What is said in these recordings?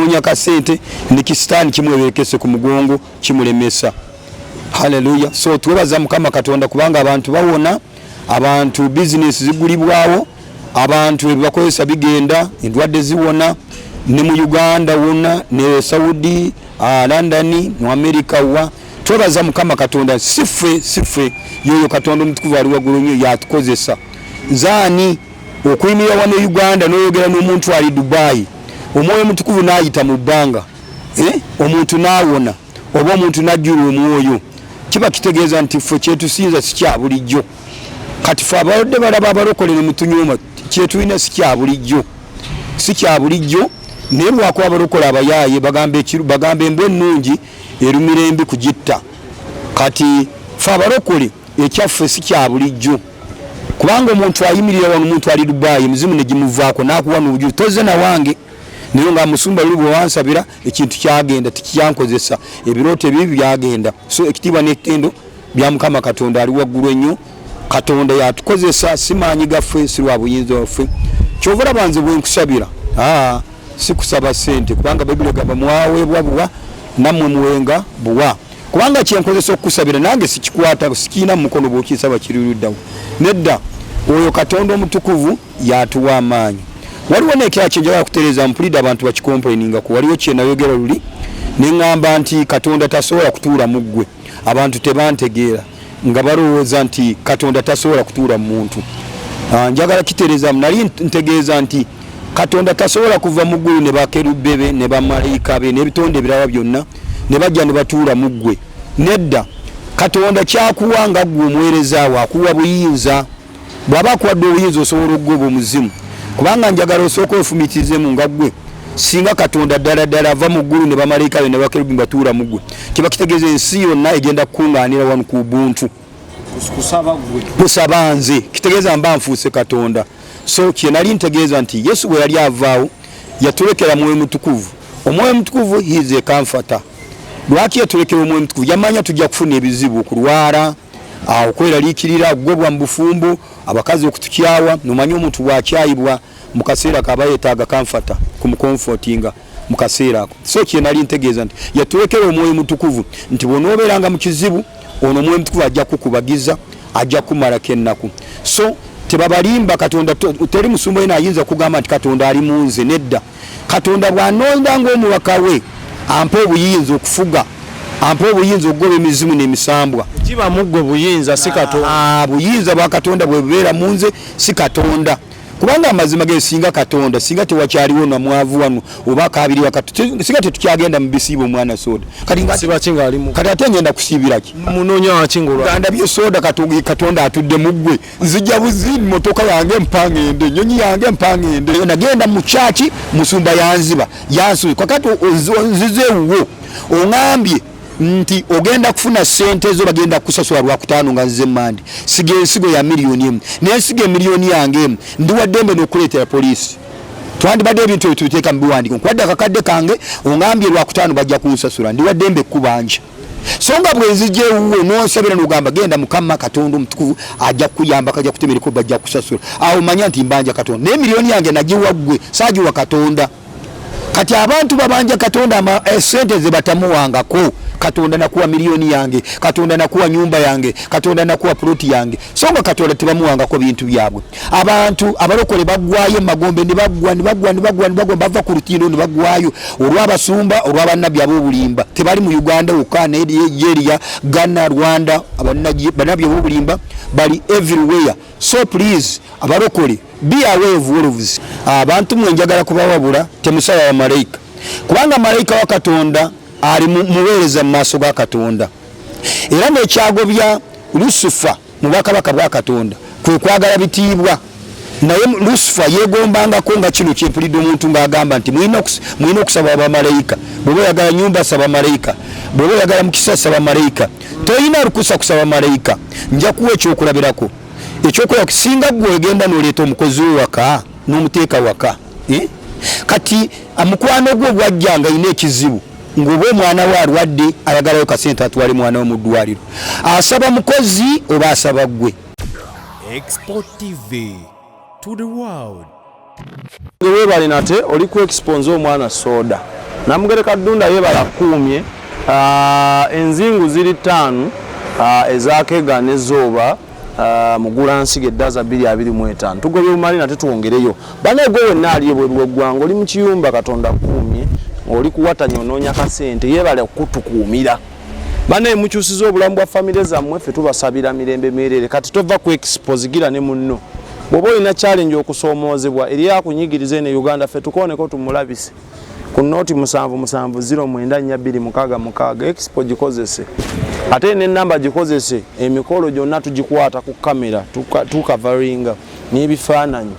Unya kasente nikisitani kimwebekese ku mugongo kimulemesa. Hallelujah. So twebaza Mukama Katonda kubanga abantu bawona, abantu business zigulibwawo, abantu ebibakozesa bigenda, endwadde ziwona ne mu Uganda wona, ne Saudi, London, mu America wa. Twebaza Mukama Katonda sife yoyo Katonda omutukuvu ali waggulu nnyo yatukozesa. Nzani okuyimira wano Uganda n'oyogera n'omuntu ali Dubai. Omwoyo mutukuvu naayita mu bbanga, omuntu naawona oba omuntu najjula omwoyo. Kiba kitegeeza nti ffe kyetusinza si kya bulijjo. Kati ffe abalwadde balaba abalokole ne mutunyuma kyetulina si kya bulijjo. Si kya bulijjo naye lwakuba abalokole abayaaye bagamba embwa ennungi erumira embi kugitta. Kati ffe abalokole ekyaffe si kya bulijjo. Kubanga omuntu ayimirira wano omuntu ali Dubai muzimu ne gimuvaako n'akuwa n'obujulizi tozze na wange. Niyo nga musumba lubo wansabira ekintu kyagenda tikyankozesa ebirote bibi byagenda. So ekitiibwa n'ettendo bya Mukama Katonda ali waggulu ennyo. Katonda yatukozesa simaanyi gaffe si lwa buyinza waffe. Kyovula banze bwe nkusabira si kusaba ssente kubanga Bayibuli egamba mwaweebwa buwa nammwe muwenga buwa. Kubanga kyenkozesa okukusabira nange sikikwata sikiina mu mukono bw'okisaba kiriruddawo. Nedda oyo Katonda omutukuvu yatuwa amaanyi. Waliwo nekya kyenjagala kutereeza mpulidde abantu bakikomplaininga ku waliwo kye nayogera luli ne ngamba nti Katonda tasobola kutuula mu ggwe. Abantu tebantegeera nga balowooza nti Katonda tasobola kutuula mu muntu. Njagala kitereeza nali ntegeeza nti Katonda tasobola kuva mu ggulu ne bakerubbe be ne bamalayika be n'ebitonde ebirala byonna ne bajja ne batuula mu ggwe. Nedda Katonda kyakuwa nga ggwe omuweereza we akuwa buyinza. Bw'aba akuwadde obuyinza osobola okugoba omuzimu. Kubanga njagala osooka ofumitizemu nga ggwe singa Katonda ddala ava mu ggulu ne bamalayika be ne bakerubi batuula mu ggwe. Kiba kitegeeza ensi yonna egenda kukungaanira wano ku buntu. Kusaba nze kitegeeza mba nfuuse Katonda. So kye nali ntegeeza nti Yesu bwe yali avaawo yatulekera mwoyo mutukuvu. Omwoyo mutukuvu he is a comforter. Lwaki yatulekera omwoyo mutukuvu? Yamanya tujja kufuna ebizibu, okulwala, okweraliikirira, okugobwa mu bufumbo, abakazi okutukyawa. Nomanyi omuntu bwakyayibwa mu kaseera kaba yeetaaga comforter kumukomfortinga mu kaseera ako. So kye nali ntegeeza nti yatulekera omwoyo mutukuvu nti bw'onoobeeranga mu kizibu ono omwoyo mutukuvu ajja kukubagiza, ajja kumalako ennaku. So tebabalimba Katonda teri musumba yena ayinza kugamba nti Katonda ali munze. Nedda Katonda bw'anonda ng'omubaka we ampa obuyinza okufuga, ampa obuyinza okugoba emizimu n'emisambwa. Kiba muggwe buyinza si Katonda. Buyinza bwa Katonda bwe bubeera munze si Katonda. Kubanga amazima ge singa Katonda singa tewakyaliwo na mwavu wano oba kabiri wakati singa tetukyagenda mu bisiibo mwana soda. Kati nga siba kinga ali mu. Kati ate ngenda kusiibira ki? Munonya wakingulwa. Ganda byo soda Katonda atudde muggwe. Nzija buzini motoka yange mpangende, nyonyi yange mpangende. Nagenda mu chaki musumba yanziba. Yansu kakati nzizeewo. Ongambye nti ogenda kufuna sente zo bagenda kusasula lwakutaano nga nze mandi. Sige ensigo ya milioni emu. N'ensigo milioni yange emu. Ndiwa ddembe n'okuleetera poliisi. Twandibadde ebintu ebituteeka mu biwandiiko. Nkwadde akakadde kange ongambye lwakutaano bajja kunsasula. Ndiwa ddembe ekkubanja. So nga bwe nzijeewuwo n'onsabira n'ogamba genda Mukama Katonda omutukuvu ajja kukuyamba kajja kutemereko bajja kusasula. Awo manya nti mbanja Katonda. Ne milioni yange nagiwa ggwe saagiwa Katonda. Kati abantu babanja Katonda sente ze batamuwangako. Katonda nakuwa milioni yange, Katonda nakuwa nyumba yange, Katonda nakuwa ploti yange. Songa Katonda tebamuwangako bintu byabwe. Abantu abalokole bagwayo magombe ne bagwa bava ku lutindo ne bagwayo olw'abasumba olw'abannabbi ab'obulimba. Tebali mu Uganda wokka, Nigeria, Ghana, Rwanda, bannabbi ab'obulimba bali everywhere. So please abalokole be aware of wolves. Abantu mwe njagala kubawabula temusaba wa malayika. Kubanga malayika wa Katonda ali muweereza mu maaso ga Katonda. Era n'ekyagobya Lusifa mu bwakabaka bwa Katonda kwe kwagala bitiibwa. Naye Lusifa yeegombangako nga kino kyempulidde omuntu ng'agamba nti mulina okusaba abamalayika. Bw'oba oyagala nyumba saba malayika, bw'oba oyagala mukisa saba malayika. Toyina lukusa kusaba malayika. Nja kuwa ekyokulabirako. Ekyokulabirako singa ggwe ogenda n'oleeta omukozi w'ewaka n'omuteeka waka. Kati amukwano gwe bwajjanga ayina ekizibu ng'oba omwana we alwadde ayagalayo kasente atwale mwana we mu ddwaliro. Asaba mukozi oba asaba ggwe. Export TV to the world. Wewe bali nate oli ku expose omwana soda. Namugereka Ddunda yebala kuumye enzingu ziri 5 ezakega n'ezooba Mugulansiga eddaza 225 tugobye bumali nate tuwongereyo banego wenna ali ebweru w'eggwanga oli mu kiyumba Katonda kuumye oli kuwatanya onoonya kasente yebale okutukuumira bane mukyusiza obulamu bwa famire zammwe ffe tubasabira mirembe meerere kati tova ku expose gira ne munno bw'oba olina challenge okusoomoozebwa eri akunyigiriza ne Uganda ffe tukooneko tumulabise ku nooti 77094266 expo gikozese ate n'ennamba gikozese emikolo gyonna tugikwata ku kamera tukavaringa n'ebifaananyi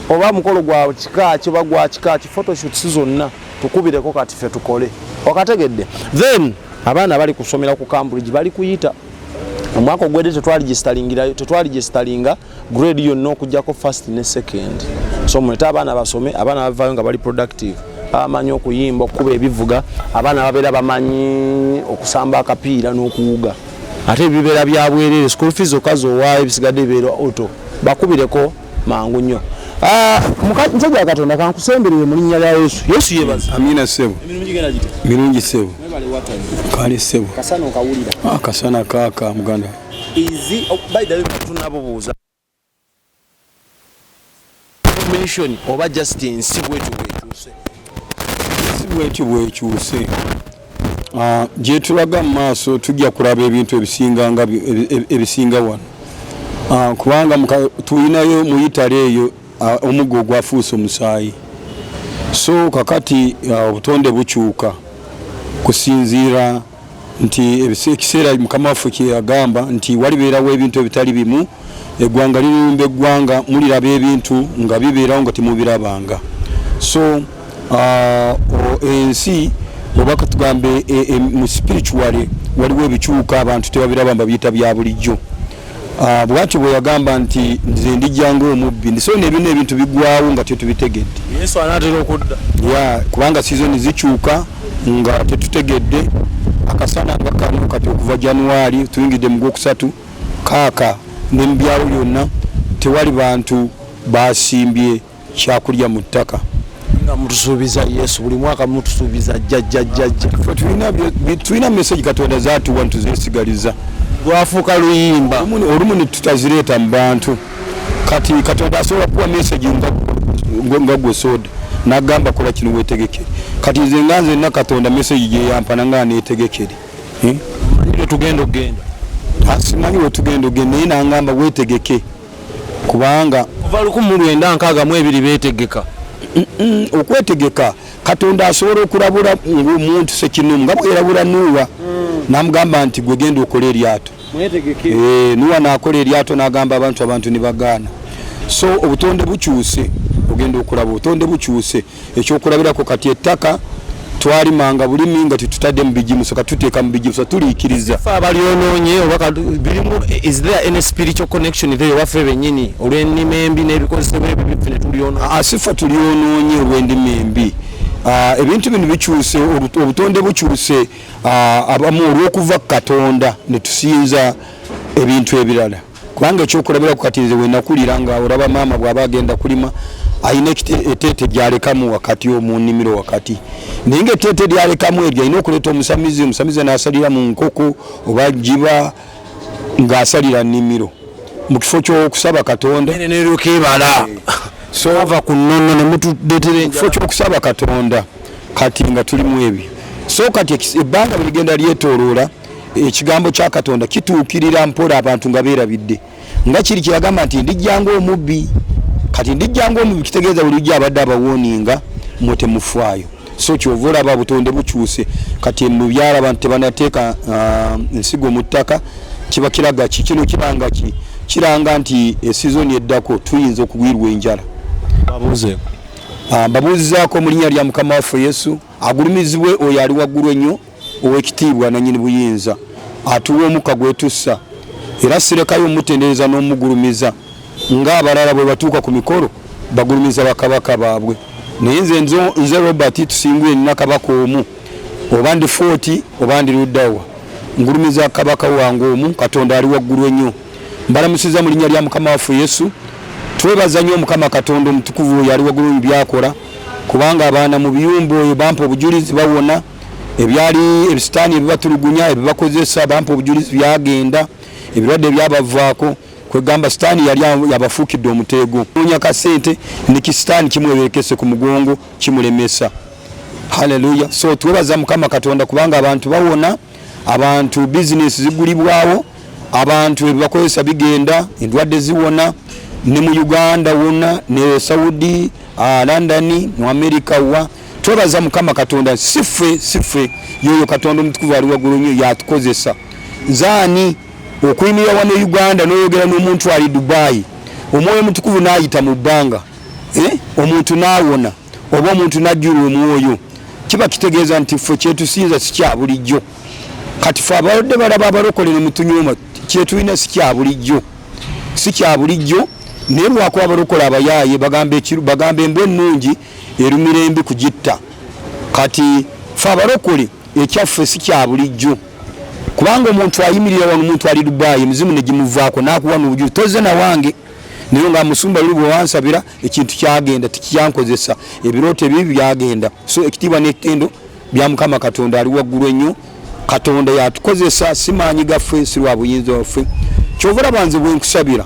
oba mukolo gwa kika kiba gwa kika ki photoshoot zonna tukubireko kati ffe tukole okategedde then abaana bali kusomera ku Cambridge bali kuyita omwaka ogwedde tetwaligisitalinga grade yonna okujjako first ne second so mweta abaana basome abaana bavayo nga bali productive abamanyi okuyimba okukuba ebivuga abaana babeera bamanyi okusamba akapiira n'okuwuga ate ebibeera byabwerere school fees okazowaayo ebisigadde bibeera auto bakubireko mangu nnyo musajja wa Katonda kankusemberere mu linnya lya Yesu yebaza amina sebo emirimu gigenda gite mirungi sebo mwebale watani kale sebo kasana okawulira kasana kaka muganda izi by the way tunabubuuza mission oba just ensi bwekyuse gye tulaga mu maaso tujja kulaba ebintu ebisinga wano kubanga tulinayo mu Italy eyo omuggo ogwafuuse omusaayi so kakati obutonde bukyuka kusinziira nti ekiseera mukama waffe kye yagamba nti walibeerawo ebintu ebitali bimu eggwanga lirimba eggwanga muliraba ebintu nga bibeerawo nga temubirabanga so ensi oba katugambe mu spiritually waliwo ebikyuka abantu tebabiraba mba biyita bya bulijjo bwatyo bwe yagamba nti nze ndijjanga omubbi so nebino ebintu bigwawo nga tetubitegedde Yesu anaatera okudda kubanga sizoni zikyuka nga tetutegedde akasana nga kano kati okuva January tuyingidde mu Gwokusatu kaaka n'ebyalo byonna tewali bantu basimbye kyakulya mu ttaka nga mutusuubiza Yesu buli mwaka mutusuubiza jjajjajja tulina message Katonda zaatuwa ntuzeesigaliza gwafuuka luyimba olumu ne tutazireeta mu bantu kati Katonda asobola kuwa message nga gwe soda n'agamba kola kino weetegekere kati nze nga nzenna Katonda message gye yampana nga neetegekere manyire tugenda okgenda simanyi wetugenda ogenda naye n'angamba weetegeke kubanga kuva 1962 beetegeka okwetegeka Katonda asobola okulabula ng'omuntu Sekinumu nga bwerabula Nuwa n'amugamba nti gwe genda okola eryato Nuwa n'akola eryato n'agamba abantu ne bagaana so obutonde bukyuse ogenda okulaba obutonde bukyuse ekyokulabirako kati ettaka twalimanga bulimi nga tetutadde mu bijimuso katuteeka mu bijimuso tuliikiriza abalyonoonye oba birimu is there any spiritual connection there waffe bennyini olw'ennima embi n'ebikozesebwa ebyo biffe ne tulyonoonye asifa tulyonoonye olw'endima embi ebintu bino bikyuse obutonde bukyuse abamu olw'okuva ku Katonda ne tusinza ebintu ebirala kubanga ekyokulabira ku kati nze wenakulira nga olaba maama bw'aba agenda kulima ayina etteete gyalekamu wakati omu nnimiro wakati naye ngaetteete lyalekamu eryo ayina okuleeta omusamize n'asalira mu nkoko oba jiba ng'asalira nnimiro mu kifo ky'okusaba Katonda nerukebala so ava ku nnono ne mutudeetera ekifo ky'okusaba Katonda kati nga tulimu ebyo so kati ebbanga bwe ligenda lyetooloola ekigambo kya Katonda kituukirira mpola abantu nga beerabidde nga kiri kyeyagamba nti ndijjanga omubbi kati ndijjanga omubbi kitegeeza buli lujja abadde abawooninga mwe temufaayo so kyova olaba obutonde bukyuse kati mu byala abantu tebanateeka ensigo mu ttaka kiba kiraga ki kino kiranga ki kiranga nti esizoni eddako tuyinza okugwirwa enjala mbabuuzizaako mu linnya lya Mukama waffe Yesu agulumizibwe oyo ali waggulu ennyo ow'ekitiibwa nannyini buyinza atuwa omukka gwetussa era sirekayo omutendereza n'omugulumiza ng'abalala bwe batuuka ku mikolo bagulumiza bakabaka baabwe naye nze Robert tusinguye nina kabaka omu oba ndi 40 oba ndi luddawa ngulumiza kabaka wange omu Katonda ali waggulu ennyo mbalamusiza mu linnya lya Mukama waffe Yesu twebaza nnyo Mukama Katonda omutukuvu oyo ali waggulu mu byakola kubanga abaana mu biyumba oyo bampa obujulizi bawona ebyali ebisitaani ebibatulugunya ebibakozesa bampa obujulizi byagenda ebirwadde byabavaako kwegamba sitaani yali yabafuukidde omuteego noonya kasente ne kisitaani kimwebeekese ku mugongo kimulemesa. Haleluya. So twebaza Mukama Katonda kubanga abantu bawona, abantu bizinesi zigulibwawo, abantu ebibakozesa bigenda, endwadde ziwona ne mu Uganda wona ne Saudi, London, mu America wa. Twebaza Mukama Katonda sife yoyo Katonda omutukuvu ali waggulu nnyo yatukozesa. Nzaani okuyimirira wano Uganda n'oyogera n'omuntu ali Dubai, omwoyo omutukuvu n'ayita mu bbanga, omuntu n'awona oba omuntu n'ajjula omwoyo. Kiba kitegeeza nti ffe kyetusinza si kya bulijjo. Kati ffe abalwadde balaba abalokole ne mutunyuma kyetulina si kya bulijjo. Si kya bulijjo naye lwakuba abalokole abayaaye bagamba embwa ennungi erumira embi kugitta. Kati ffe abalokole ekyaffe si kya bulijjo. Kubanga omuntu ayimirira wano omuntu ali Dubai emizimu ne gimuvaako n'akuwa n'obujulizi tozze na wange naye nga musumba luli bwe wansabira ekintu kyagenda tikyankozesa ebirooto ebibi byagenda. So ekitiibwa n'ettendo bya Mukama Katonda ali waggulu ennyo. Katonda yatukozesa si maanyi gaffe si lwa buyinza waffe. Kyova olaba nze bwe nkusabira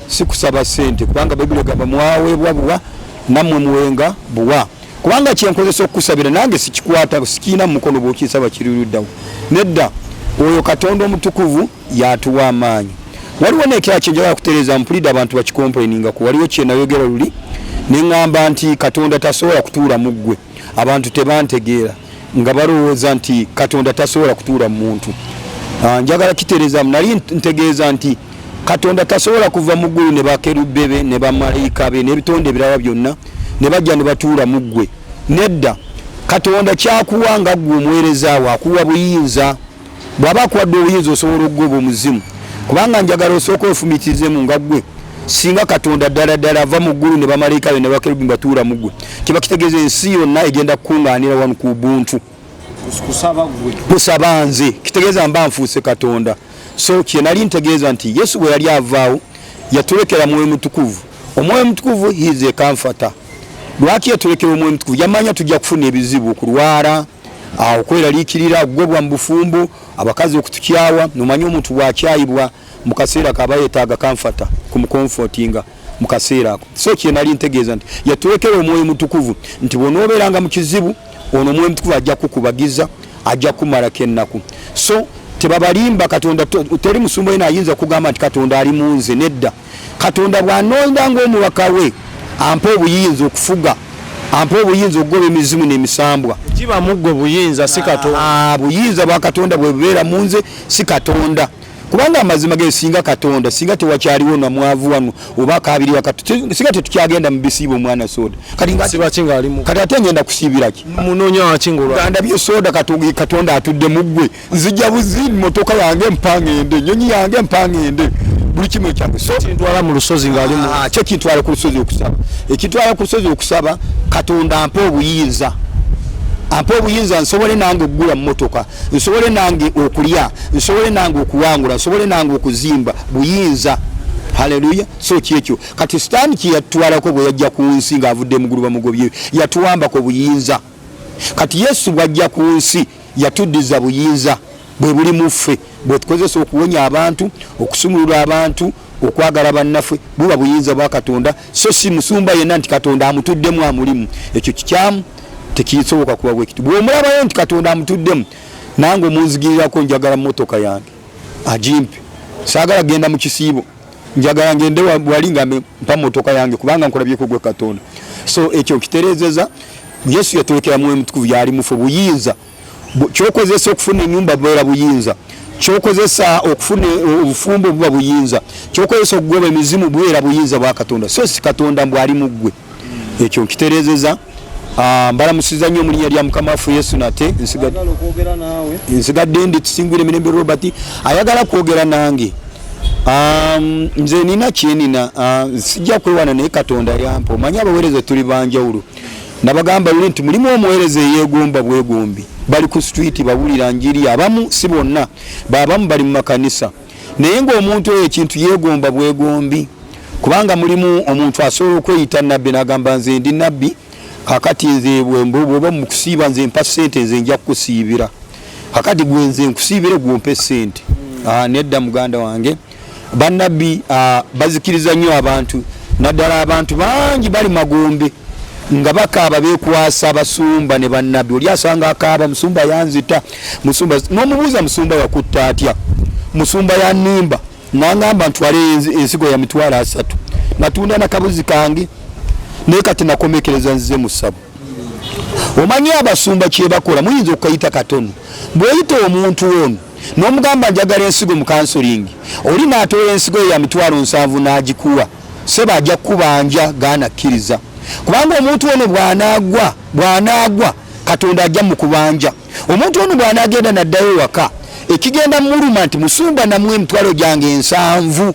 si kusaba ssente kubanga Bayibuli egamba mwaweebwa buwa nammwe muwenga buwa. Kubanga kyenkozesa okukusabira nange sikikwata sikiina mu mukono bw'okisaba kiriruddawo. Nedda oyo Katonda omutukuvu yatuwa amaanyi. Waliwo n'ekirala kye njagala kutereeza mpulidde abantu bakikomplainingaku. Waliwo kye nayogera luli ne ŋŋamba nti Katonda tasobola kutuula mu ggwe. Abantu tebantegeera nga balowooza nti Katonda tasobola kutuula mu muntu. Njagala kitereeza nali ntegeeza nti Katonda tasobola kuva mu ggulu ne bakerubbe be ne bamalayika be n'ebitonde ebirala byonna ne bajja ne batuula mu ggwe. Nedda Katonda kyakuwa nga ggwe omuweereza we akuwa buyinza. Bw'aba akuwadde obuyinza osobola okugoba omuzimu. Kubanga njagala osooka ofumitirizeemu nga ggwe singa Katonda ddala ava mu ggulu ne bamalayika be ne bakerubi batuula mu ggwe kiba kitegeeza ensi yonna egenda kukuŋŋaanira wano ku buntu kusaba nze kitegeeza mba nfuuse Katonda. So kye nali ntegeeza nti Yesu bwe yali avaawo yatulekera mwoyo mutukuvu. Omwoyo mutukuvu he is a comforter. Lwaki yatulekera omwoyo mutukuvu? Yamanya tujja kufuna ebizibu, okulwala, okweraliikirira, okugobwa mu bufumbo, abakazi okutukyawa. Nomanyi omuntu bwakyayibwa mu kaseera kaba yeetaaga comforter kumukomfortinga mu kaseera ako. So kye nali ntegeeza nti yatulekera omwoyo mutukuvu nti bw'onoobeeranga mu kizibu ono omwoyo mutukuvu ajja kukubagiza, ajja kumalako ennaku. So tebabalimba Katonda. Teri musumba yena ayinza kugamba nti Katonda ali munze. Nedda Katonda bw'anonda ng'omubaka we ampa obuyinza okufuga, ampa obuyinza okugoba emizimu n'emisambwa. Kiba muggwe buyinza si Katonda. Buyinza bwa Katonda bwe bubeera munze si Katonda. Kubanga amazima ge singa Katonda singa tewakyaliwo na mwavu wano oba kabiri wakati singa tetukyagenda mu bisiibo mwana soda kati nga siba kinga alimu kati ate ngenda kusiibira ki munoonya wakingulwa ganda byo soda Katonda atudde muggwe nzija buzini motoka yange mpangende nyonyi yange mpangende buli kimwe kyange. So ntwala mu lusozi ng'alimu kye kintwala ku lusozi okusaba. Ekitwala ku lusozi okusaba Katonda ampa obuyinza. Ampa obuyinza nsobole nange okugula mu motoka, nsobole nange okulya, nsobole nange okuwangula, nsobole nange okuzimba buyinza. Haleluya. So kyekyo kati sitaani kye yatwalako bwe yajja ku nsi ng'avudde mu ggulu bamugobye yatuwambako buyinza. Kati Yesu bw'ajja ku nsi yatuddiza buyinza bwe buli mu ffe bwe tukozesa okuwonya abantu, okusumulula abantu, okwagala bannaffe buba buyinza bwa Katonda. So si musumba yenna nti Katonda amutuddemu amulimu. Ekyo kikyamu tekisoboka kuba bwe kitu. Bw'omulabayo nti Katonda amutuddemu nange omunzigirirako njagala motoka yange agimpe. Saagala genda mu kisiibo njagala ngende wali nga mpa motoka yange kubanga nkolabyeko gwe Katonda. So ekyo kitereezeza Yesu yatulekera mwoyo mutukuvu yali mufe buyinza. Kyokozesa okufuna ennyumba bubeera buyinza. Kyokozesa okufuna obufumbo buba buyinza. Kyokozesa okugoba emizimu bubeera buyinza bwa Katonda. So si Katonda mbwali mu ggwe. Ekyo nkitereezeza. Mbalamusiza nnyo mu linnya lya Mukama waffe Yesu nate nsigadde ndi tusingwire Mirembe Robert ayagala kwogera nange. Nze nina kyenina sijja kwewana naye Katonda yampa. Omanyi abaweereza tuli banjawulo. Nabagamba luli nti mulimu omuweereza eyeegomba bwegombi. Bali ku street bawulira njiri abamu si bonna. Babamu bali mu makanisa. Naye ng'omuntu oyo ekintu yeegomba bwegombi. Kubanga mulimu omuntu asobola okweyita nabbi n'agamba nze ndi nabbi kakati nze bwembo mu kusiiba nze mpa sente nze nja kusiibira kakati gwenze nkusiibire gwompe sente nedda muganda wange bannabbi bazikiriza nnyo abantu naddala abantu bangi bali magombe nga bakaaba beekwasa abasumba ne bannabbi oli asanga akaaba musumba yanzita musumba n'omubuuza musumba yakutta atya musumba yanimba nangamba ntwale ensigo ya mitwalo 3 natunda nakabuzi kange naye kati nakomekereza nzize mu ssabo omanyi abasumba kye bakola muyinza okuyita katono bweyita omuntu ono n'omugamba njagala ensigo mu kansolingi oli n'atoola ensigo ya mitwalo 7 n'agikuwa seba ajja kubanja ganakkiriza kubanga omuntu ono bw'anaagwa katonda ajja mu kubanja omuntu ono bw'anaagenda naddayo waka ekigenda muluma nti musumba namwe emitwalo gyange 7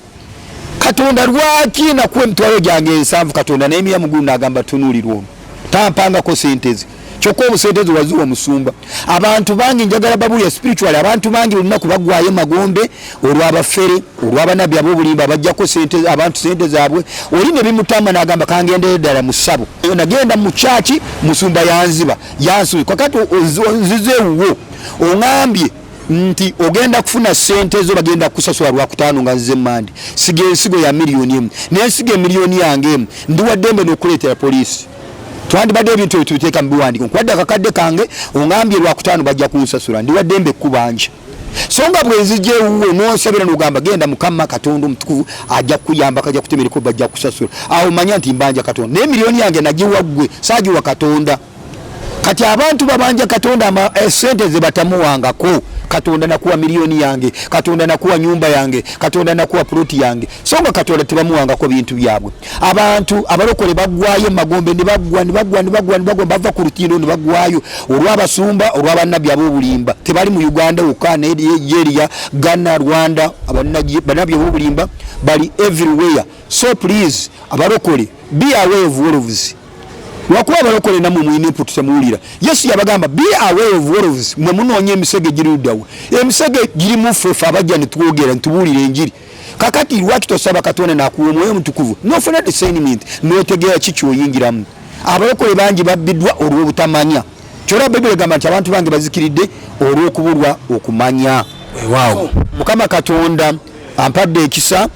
katonda lwaki nakuwa emitwalo gyange 7 katonda n'emiya mugulu n'agamba tunuulirwa ono tampangako sentezi kyokka obusentezi wazuwa musumba abantu bangi njagala babulya spiritual abantu bangi olunaku bagwayo magombe olw'abafere olw'abanabbi ab'obulimba bajjako sente abantu sente zaabwe oli ne bimutama n'agamba kangendere ddala mu ssabo nagenda mu kyaki musumba yanziba yansubi kakati onzizeewo oŋambye nti ogenda kufuna sente zo bagenda kusasula lwakutaano nga nzize mandi siga ensigo ya miliyoni 1 n'ensiga emiliyoni yange 1 ndi waddembe n'okuleetera poliisi twandibadde ebintu ebyo tubiteeka mu biwandiiko nkwadde akakadde kange oŋambye lwakutaano bajja kunsasula ndi waddembe kubanja so nga bwenzije wuwe n'onsabira n'ogamba genda mukama katonda omutukuvu ajja kuyamba kajja kutemereko bajja kusasula awo manya nti mbanja katonda naye miliyoni yange nagiwa ggwe saagiwa katonda kati abantu babanja katonda sente ze batamuwangako katonda nakuwa miliyoni yange katonda nakuwa nyumba yange katonda nakuwa ploti yange songa katonda tebamuwangako bintu byabwe abantu abalokole bagwayo magombe ne bagwa bava ku rutindo ne bagwayo olw'abasumba olw'abannabbi ab'obulimba tebali mu Uganda ukana Nigeria Ghana Rwanda abannabbi ab'obulimba bali everywhere so please abalokole be aware of wolves wakuba abalokole namwe mwine input temuwulira Yesu yabagamba be aware of wolves mwe munoonye emisege giri luddawo emisege giri mufefe abajja ne twogera ntubuulira enjiri kakati lwaki tosaba katonda nakuwa omwoyo mutukuvu nofuna discernment notegeera kiki oyingiramu abalokole bangi babbiddwa olw'obutamanya kyolwa Bayibuli egamba nti abantu bange bazikiridde olw'okubulwa okumanya wow. Mukama Katonda ampadde ekisa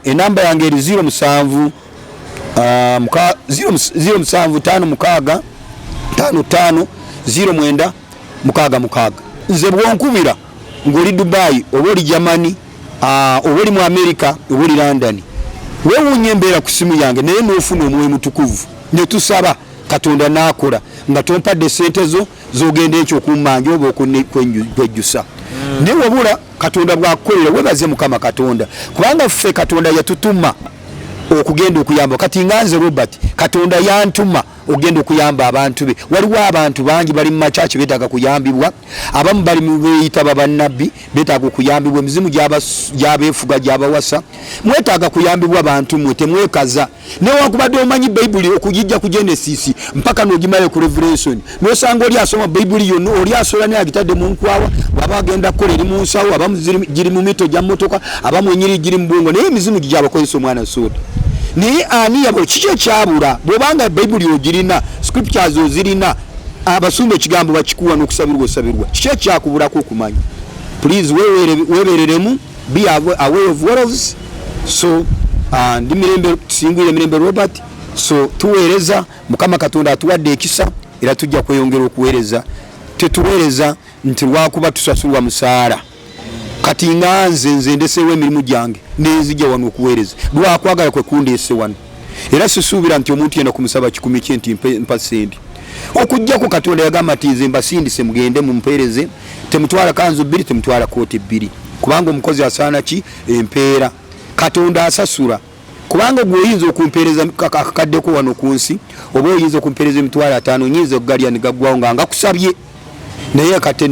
enamba yange eri 07 0756550966 nze bwonkubira ng'oli Dubai oba oli Germany oba oli mu America oba oli London weewuunya embeera ku simu yange naye n'ofuna omwoyo mutukuvu ne tusaba katonda n'akola nga tompadde sente zo z'ogenda ekyo okummanja oba okwejjusa naye wabula katonda bw'akukolera webaze Mukama Katonda kubanga ffe katonda yatutuma okugenda okuyamba kati nganze Robert katonda yantuma ogenda okuyamba abantu be waliwo abantu bangi bali mu machachi betaaga kuyambibwa abamu bali mu beyita babannabbi betaaga okuyambibwa emizimu gyabeefuga gyabawasa mwetaaga kuyambibwa abantu mwe temwekaza newakubadde omanyi Bayibuli okugijja ku Genesis mpaka n'ogimale ku Revelation n'osanga oli asoma Bayibuli yonna oli asola ne agitadde mu nkwawa baba agenda kukola eri mu nsawo abamu giri mu mito gya mmotoka abamu enyiri giri mu bwongo naye emizimu gyabakozesa omwana soda ni ani yabo kiki kyabula bwobanga Bayibuli ogirina scriptures ozirina abasumba ekigambo bakikuwa n'okusabirwa osabirwa kiki kyakubulako okumanya please webereremu be aware of wolves so ndi mirembe tusingwire mirembe Robert so tuweereza Mukama Katonda atuwadde ekisa era tujja kweyongera okuweereza tetuweereza nti lwakuba tusasulwa musaala kati nze ndeseewo emirimu gyange nenzija wano okuweereza lwakwagala kwe kundeese wano era sisuubira nti omuntu yena kumusaba 10 kye nti mpa sente okujjako katonda yagamba nti nze mbasindise mugende mumpeereze temutwala kanzu 2 temutwala kooti 2 kubanga omukozi asaana ki empeera katonda asasula kubanga gwe oyinza okumpeereza akakaddeko wano ku nsi oba oyinza okumpeereza emitwalo 5 nyinza okugalya ne gaggwawo nga kusabye naye kate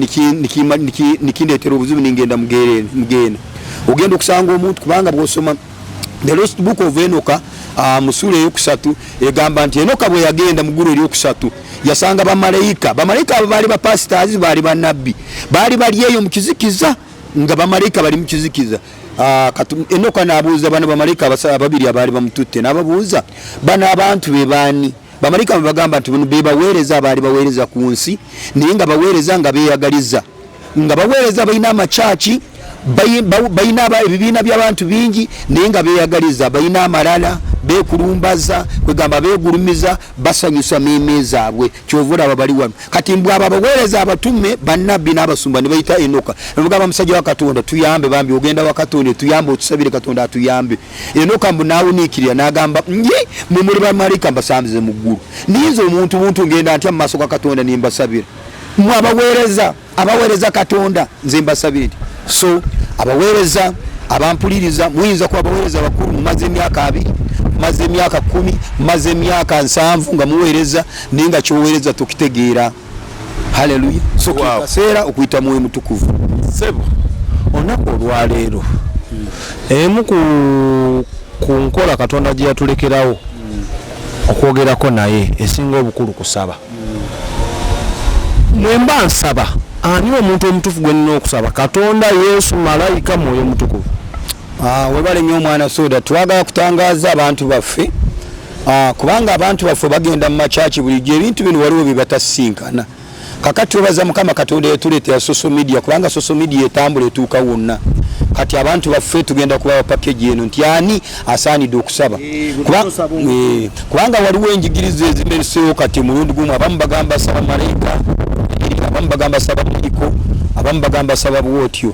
nikindeetera obuzibu ningenda mugenda ogenda okusanga omuntu kubanga bw'osoma the lost book of Enoka musula eyokusatu egamba nti Enoka bwe yagenda mu ggulu eryokusatu yasanga bamalayika abo baali bapasitaazi baali bannabbi baali bali eyo mu kizikiza nga bamalayika bali mu kizikiza Enoka n'abuuza bano bamalayika ababiri abaali bamututte n'ababuuza bano abantu be baani bamalika bagamba nti be baweereza abaali baweereza ku nsi naye nga baweereza nga beeyagaliza nga baweereza balina amacaaki balina ebibiina by'abantu bingi naye nga beeyagaliza balina amalala beekulumbaza kwegamba beegulumiza basanyusa meeme zaabwe kyova olaba bali wano kati mbw abo abaweereza abatume bannabbi n'abasumba ne bayita Enoka nebagamba musajja wa Katonda tuyambe bambi ogenda wa Katonda tuyambe otusabire Katonda atuyambe Enoka mbu naawuniikirira n'agamba nje mwe muli bamalayika mbasambize mu ggulu niyinza omuntu ngenda ntya mu maaso ga Katonda ne mbasabira mwe abaweereza Katonda nze mbasabire nti so abaweereza abampuliriza muyinza kuba abaweereza bakulu mumaze emyaka 2 maze emyaka 10 maze emyaka 7 nga muweereza naye nga kyoweereza tukitegeera haleluya so kaseera okuyita mwoyo mutukuvu sebo olunaku olwaleero emu ku nkola Katonda gye yatulekerawo okwogerako naye esinga obukulu kusaba mwemba nsaba ani omuntu omutufu gwe nina okusaba Katonda Yesu malayika mwoyo mutukuvu webale nnyo omwana soda twagala kutangaaza abantu baffe kubanga abantu baffe bagenda mu macaaki bulijjo ebintu bino waliwo bye batasinkana kakati webaza Mukama Katonda yetuleetera social media kubanga social media etambula etuuka wonna kati abantu baffe tugenda kubawa package eno nti ani asaanidde okusaba kubanga waliwo enjigirizo ezimereseewo kati mulundi gumu abamu bagamba saba malayika abamu bagamba saba muliko abamu bagamba saba bwotyo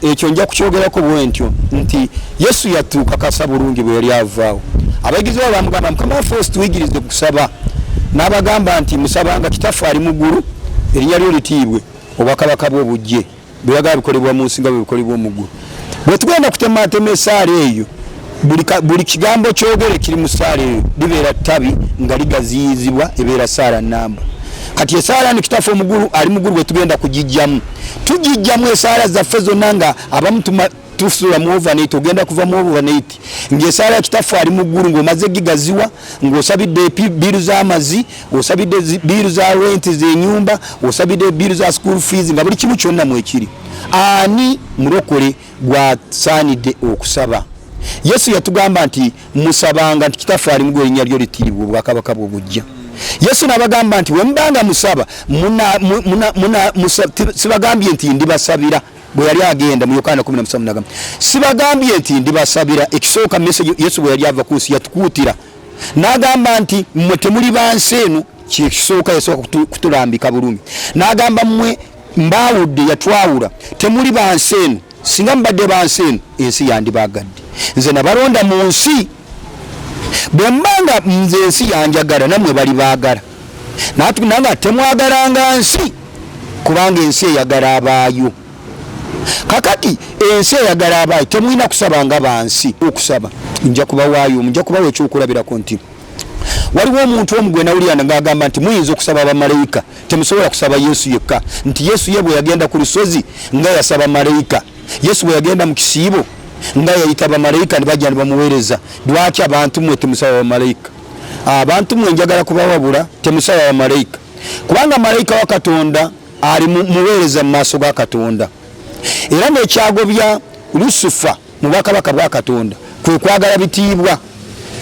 ekyo nja kukyogerako bwentyo nti Yesu yatuuka kasa bulungi bwe yali avaawo abayigizi babo bamugamba Mukama waffe tuyigirize kusaba n'abagamba nti musabanga kitaffe ali mu ggulu erinnya lyo litiibwe obwakabaka bwe bujje byagala bikolebwa mu nsi nga bwe bikolebwa mu ggulu bwe tugenda kutematema essaala eyo buli kigambo kyogere kiri mu ssaala eyo libeera ttabi nga ligaziyizibwa ebeera ssaala nnamba kati esaala ni kitaffe omugulu ali mugulu bwe tugenda kugijjamu esaala zaffe zonna nga abamu tusula mu overnight ogenda kuva mu overnight ng'esaala kitaffe ali mugulu ng'omaze gigaziwa ng'osabidde biiru z'amazzi osabidde biiru za rent z'ennyumba osabidde biiru za school fees nga buli kimu kyonna mwekiri ani mulokole gwasaanidde okusaba Yesu yatugamba nti musabanga nti kitaffe ali mugulu erinnya lyo litiibwa obwakabaka bwe bujja Yesu nabagamba nti wembanga musaba sibagambye nti ndibasabira bwe yali agenda mu Yokaana 17 sibagambye nti ndibasabira ekisooka message Yesu bwe yali ava ku nsi yatukuutira n'agamba nti mmwe temuli bansi eno kisooka yasooka kutulambika bulumi n'agamba mmwe mbaawudde yatwawula temuli bansi eno singa mbadde bansi eno ensi yandibaagadde nze nabalonda mu nsi bwembanga nze ensi yanjagala namwe bali baagala natugamba temwagalanga nsi kubanga ensi eyagala abaayo kakati ensi eyagala abaayo temwina kusabanga bansi okusaba nja kubawaayo nja kubawa ekyokulabirako nti waliwo omuntu omu gwe nawulira ng'agamba nti muyinza okusaba abamalayika temusobola kusaba Yesu yekka nti Yesu ye bwe yagenda ku lusozi nga yasaba malayika Yesu bwe yagenda mu kisiibo nga yayita bamalayika ne bajja ne bamuweereza lwaki abantu mwe temusaba bamalayika abantu mwe njagala kubawabula temusaba bamalayika kubanga malayika wa Katonda ali muweereza mu maaso ga Katonda era n'ekyagobya Lusifa mu bwakabaka bwa Katonda kwe kwagala bitiibwa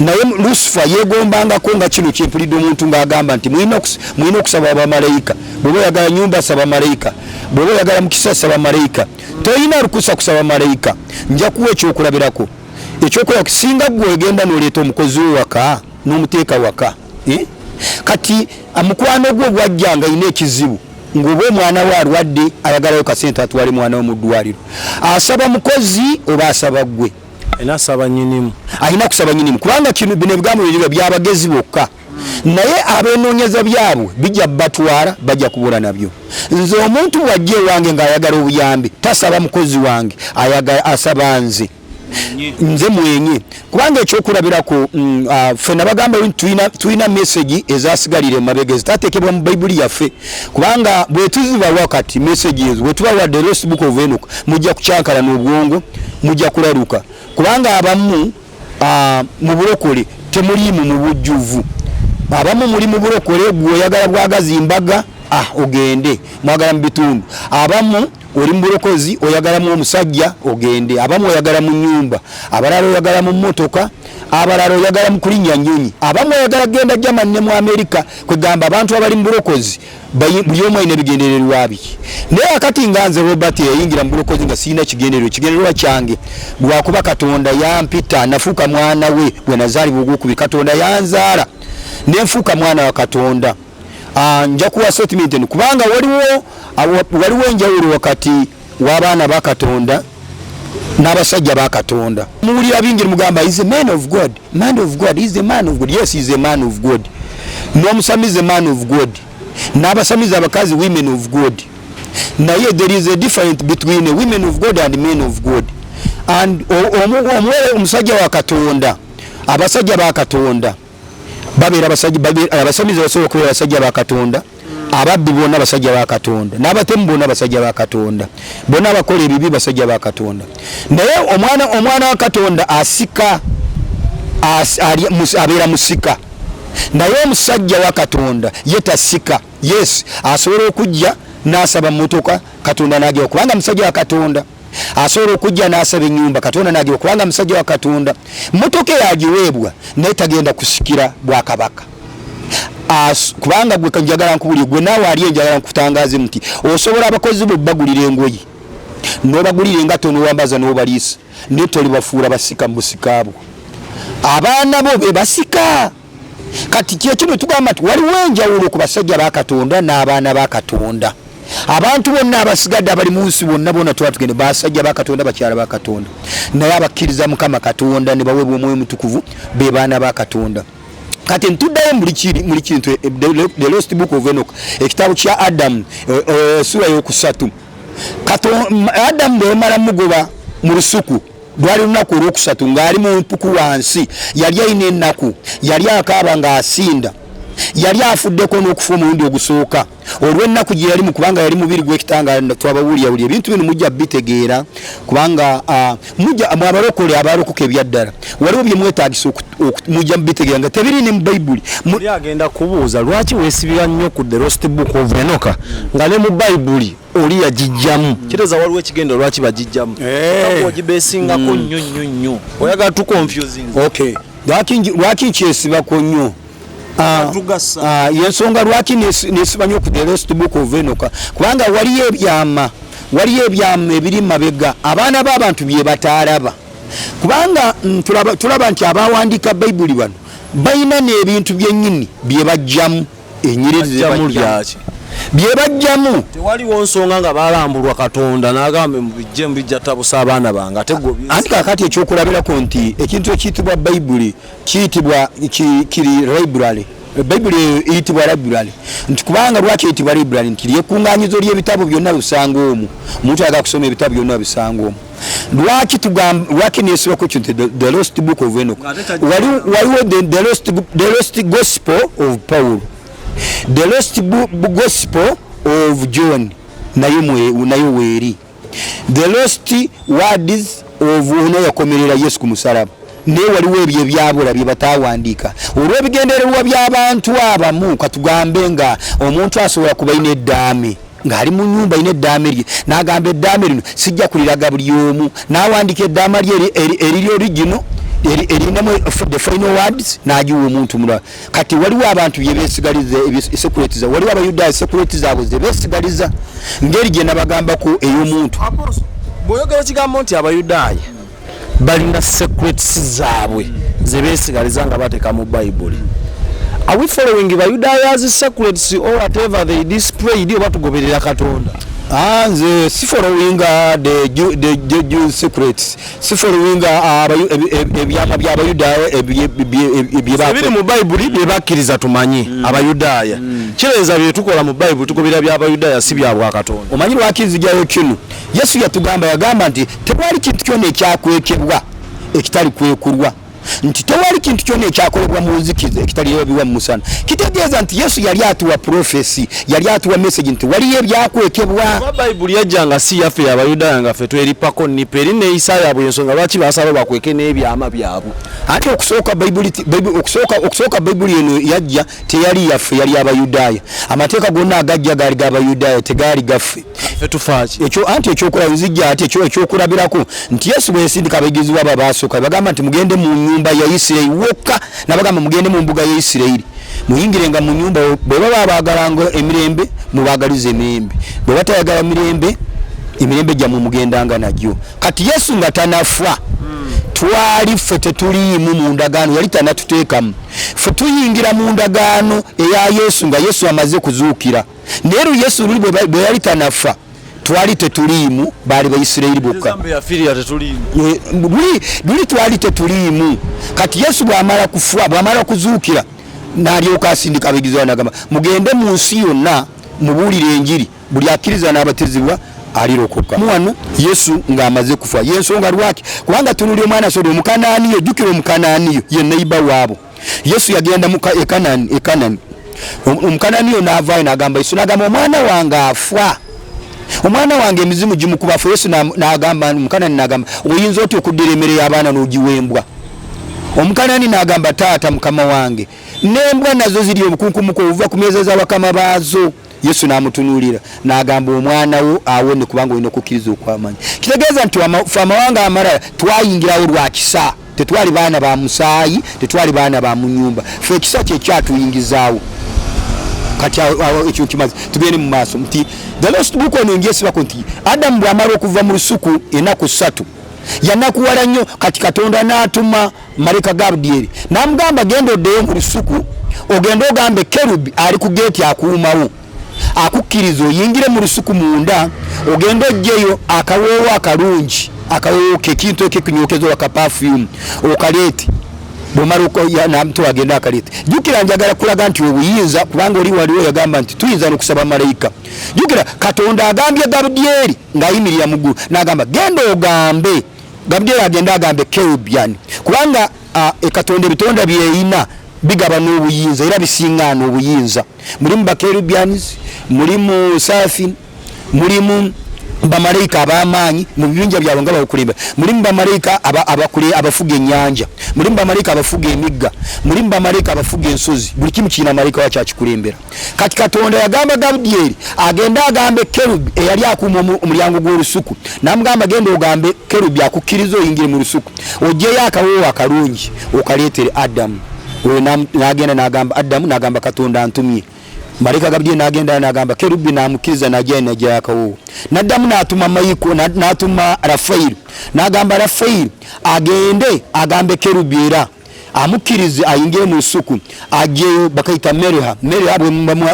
naye Lusifa yeegombangako nga kino kyempulidde omuntu ng'agamba nti mulina okusaba abamalayika bw'oba oyagala nyumba saba malayika bw'oba oyagala mukisa saba malayika toyina lukusa kusaba malayika nja kuwa ekyokulabirako ekyokulabirako singa gwe ogenda n'oleeta omukozi w'ewaka n'omuteeka waka kati amukwano gwe bwajja nga alina ekizibu ng'oba omwana we alwadde ayagalayo kasente atwale mwana we mu ddwaliro asaba mukozi oba asaba gwe alina kusaba nyinimu kubanga kino bino ebigambo bino byabagezi bokka naye abenoonyeza byabwe bijja batwala bajja kubula nabyo nze omuntu wajja ewange ng'ayagala obuyambi tasaba mukozi wange asaba nze mwenye kubanga ekyokulabirako ffe nabagamba tulina message ezasigalira emabega ezitateekebwa mu bayibuli yaffe kubanga bwe tuzibawa kati message ezo bwe tubawadde Lost Book of Enoch mujja kucankala n'obwongo mujja kulaluka kubanga abamu mu bulokole temuliimu mu bujjuvu abamu muli mu bulokole gwe oyagala bwagazi mbaga ogende mwagala mu bitundu abamu oli mulokozi oyagala mu omusajja ogende abamu oyagala mu nyumba abalala oyagala mu motoka abalala oyagala mu kulinya nyonyi abamu oyagala genda Germany ne mu America kwegamba abantu abali mu bulokozi buli omu ayina ebigendererwa bye naye akati nga nze Robert yayingira mu bulokozi nga sirina kigendererwa kyange lwakuba Katonda yampita nafuuka mwana we bwe nazaalibwa ogwokubi Katonda yanzaala nenfuuka mwana wa Katonda nja kuwa statement eno kubanga waliwo enjawulo wakati w'abaana ba Katonda n'abasajja ba Katonda muwulira bingi mugamba is a man of God is a man of God yes he is a man of God n'omusamizi is a man of God n'abasamizi abakazi women of God naye there is a difference between a women of God and men of God and omusajja wa Katonda abasajja ba Katonda babera abasamizi basobola kubeera abasajja ba Katonda ababbi bonna basajja ba Katonda n'abatemu bonna basajja ba Katonda bonna abakola ebibi basajja ba Katonda naye omwana wa Katonda asika abeera musika naye omusajja wa Katonda yetasika yes asobola okujja n'asaba motoka Katonda n'agiwa kubanga musajja wa Katonda asobola okujja n'asaba ennyumba Katonda n'agiwa kubanga musajja wa Katonda motoka yagiweebwa naye tagenda kusikira bwakabaka kubanga gwe kanjagala nkubuli gwe naawe ali enjagala nkutangaaze nti osobola abakozi bo bagulira engoyi n'obagulira engato n'owambaza n'obaliisa naye toli bafuula basika mu busika bwo abaana bo be basika kati kyekino tugamba nti waliwo enjawulo ku basajja ba Katonda n'abaana ba Katonda abantu bonna abasigadde abali mu nsi bonna tugende basajja ba Katonda bakyala ba Katonda naye abakkiriza Mukama Katonda ne baweebwa Omwoyo Mutukuvu be baana ba Katonda kati ntuddayo muli kintu the lost book of Enoch ekitabo kya Adam sura y'okusatu Adam bwe yamala mugoba mu lusuku lwali lunaku olwokusatu ng'ali mu mpuku wansi yali ayina ennaku yali akaaba ng'asinda yali afuddeko n'okufa omulundi ogusooka olw'ennaku gye yali mu kubanga yali mubiri gw'ekitangaala twabawuliyawulya ebintu bino mujja bitegeera kubanga mujja abalokole abalokoka ebyaddala waliwo bye mwetaagisa mujja bitegeera nga tebiri ne mu Bayibuli muli agenda kubuuza lwaki weesibira nnyo ku the lost book of Enoch nga ne mu Bayibuli oli yagijjamu kiteeza waliwo ekigendo lwaki bagijjamu ogibeesingako nnyo oyagala tu confusing okay lwaki kyesibako nnyo yensonga lwaki nesiba nnyo ku the lost book of Enoch kubanga waliyo ebyama ebiri mabega abaana b'abantu bye bataalaba kubanga tulaba nti abawandiika Bayibuli bano balina n'ebintu byennyini bye bajjamu enyiriri bye bajjamu tewaliwo nsonga nga balambulwa Katonda n'agamba bijja tabusa abaana bange ate anti kakati ekyokulabirako nti ekintu ekiyitibwa Bayibuli kiyitibwa kiri library Bayibuli eyitibwa library nti kubanga lwaki eyitibwa library nti lyekkungaanyizo ly'ebitabo byonna bisanga omwo omuntu ayagala kusoma ebitabo byonna bisanga omwo lwaki nesibako kintu the lost book of Enoch waliwo the lost gospel of Paul the lost gospel of John nayo weeri the lost words of unayakomerera Yesu ku musalaba naye waliwo ebyo ebyabula bye bataawandiika olw'ebigendererwa by'abantu abamu katugambe nga omuntu asobola kuba ine eddaame ng'ali mu nnyumba ine eddaame lye n'agamba eddaame lino sijja kuliraga buli omu n'awandiika eddaama lye eriri original erinamu the final words n'agiwa omuntu mulala kati waliwo abantu bye beesigaliza esekuritiza waliwo Abayudaaya sekuriti zaabwe ze beesigaliza ngeri gye nabagambako ey'omuntu bw'oyogera ekigambo nti Abayudaaya balina secrets zaabwe ze beesigaliza nga bateeka mu Bayibuli. Are we following Bayudaya's secrets or whatever they displayed oba tugoberera Katonda? Nze si following the Jews secrets si following ebyama by'Abayudaaya ebiri mu Bayibuli bye bakkiriza tumanyi Abayudaaya kireza bye tukola mu Bayibuli tugoberera by'Abayudaaya si bya bwa Katonda. Omanyi lwakinzijayo kino Yesu yagamba nti tewali kintu kyonna ekyakwekebwa ekitali kwekulwa nti tewali kintu kyonna ekyakolebwa mu nzikiza ekitaliyo biwa mu musana. Kitegeeza nti Yesu yali atuwa prophecy, yali atuwa message nti waliyo ebyakwekebwa. Bayibuli yajjanga si yaffe Abayudaaya nga ffe tweripako niperi ne Isaaya bwe ensonga lwaki basaba bakweke n'ebyama byabwe. Ate okusooka Bayibuli eno yajja teyali yaffe, yali Abayudaaya. Amateeka gonna agajja gaali g'Abayudaaya, tegaali gaffe. Ffe tufaaki anti ekyokola nzijja ate ekyokulabirako nti Yesu bwe yasindika abayigirizwa abo abaasooka bagamba nti mugende mu nnyumba ya Isirayiri wokka, nabagamba mugende mu mbuga ya Isirayiri muyingirenga mu nnyumba, bwe baba baagalanga emirembe mubaagalize emirembe, bwe batayagala emirembe gyammwe mugendanga nagyo. Kati Yesu nga tanafa twali ffe tetuliimu mu ndagaano, yali tanatuteekamu. Ffe tuyingira mu ndagaano eya Yesu nga Yesu amaze kuzuukira. Neero Yesu luli bwe yali tanafa twali tetuliimu, baali Bayisirayiri bokka. Luli twali tetuliimu. Kati Yesu bw'amala kufa, bw'amala kuzuukira n'alyoka asindika abayigirizwa n'agamba mugende mu nsi yonna mubuulire enjiri, buli akkiriza n'abatizibwa alirokoka. Wano Yesu ng'amaze kufa. Yensonga lwaki? Kubanga tunulira omwana Sodo Omukanaaniyo, jjukira Omukanaaniyo ye neiba waabo. Yesu yagenda mu Ekanani. Omukanaaniyo n'avaayo n'agamba Yesu, n'agamba omwana wange afa. Omwana wange emizimu gimukuba afa. Yesu n'agamba Omukanaani n'agamba oyinza otya okuddira emmere y'abaana n'ogiwembwa? Omukanaani n'agamba taata mukama wange, n'embwa nazo ziri obukunkumuko obuva ku meeza z'abakama baazo. Yesu n'amutunuulira n'agamba omwana wo awone kubanga olina okukkiriza okw'amaanyi. Kitegeeza nti amawanga amalala twayingirawo lwa kisa, tetwali baana ba musaayi, tetwali baana ba mu nnyumba. Ffe ekisa kye kyatuyingizaawo. Kati ekyo kimaze tugende mu maaso nti the lost book ono ngyesibako nti Adamu bw'amala okuva mu lusuku ennaku 3 yanakuwala nnyo. Kati Katonda n'atuma Malika Gabudyeri n'amugamba genda oddeyo mu lusuku ogende ogambe kerubi ali ku geeti akuumawo akukkiriza oyingire mu lusuku munda, ogenda ojjeyo akaweewo akalungi, akaweewo kekintu ekikunyokezo waka perfume okaleete. Bw'omala namtu agenda akaleete. Jjukira njagala kulaga nti obuyinza, kubanga oli waliwo yagamba nti tuyinza n'okusaba malayika. Jjukira Katonda agambye Gabudyeri ng'ayimirira mu ggulu n'agamba genda ogambe. Gabudyeri agenda agambe kerubyani, kubanga Katonda ebitonda byeyina bigaba n'obuyinza era bisiŋŋaana obuyinza. Mulimu bakerubyans, mulimu saafi, mulimu bamalayika ab'amaanyi mu bibinja byabwe nga bakulemba, mulimu bamalayika abafuga ennyanja, mulimu bamalayika abafuga emigga, mulimu bamalayika abafuga ensozi. Buli kimu kirina malayika wakyakikulembera. Kati Katonda yagamba Gabudyeri agenda agambe kerubi eyali akuuma omulyango gw'olusuku, n'amugamba genda ogambe kerubi akukkiriza oyingire mu lusuku, oggyeyo akaweewo akalungi okaleetere Adamu. N'agenda n'agamba Adamu, n'agamba Katonda antumye. Malika Gabudyeri n'agenda n'agamba kerubi n'amukkiriza n'ajja akaweewo. N'addamu n'atuma Mayiko, n'atuma Rafayiri, n'agamba Rafayiri agende agambe kerubi era amukkirize ayingire mu lusuku, ajjeyo bakayita Meriha. Meriha bwe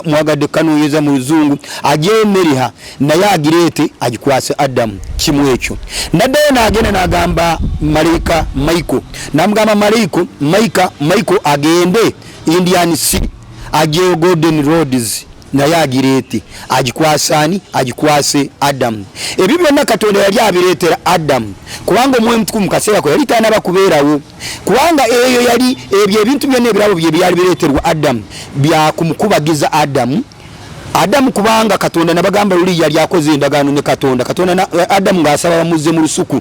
mwagadde kanoyeza mu luzungu, ajjeyo Meriha naye agireete agikwase Adamu. Kimu ekyo. N'addayo n'agenda n'agamba Malika Mayiko, n'amugamba Mayiko agende Indian Sea ajjeyo Golden Roads naye agireete agikwasani agikwase Adamu. Ebyo byonna Katonda yali abireetera Adamu kubanga Omwoyo Mutukuvu mu kaseera ko yali tanaba kubeerawo, kubanga eyo yali ebyo ebintu byonna ebirabo bye byali bireeterwa Adamu bya kumukubagiza Adamu kubanga Katonda nabagamba luli yali akoze endagaano ne Katonda Adamu ng'asaba bamuzze mu lusuku.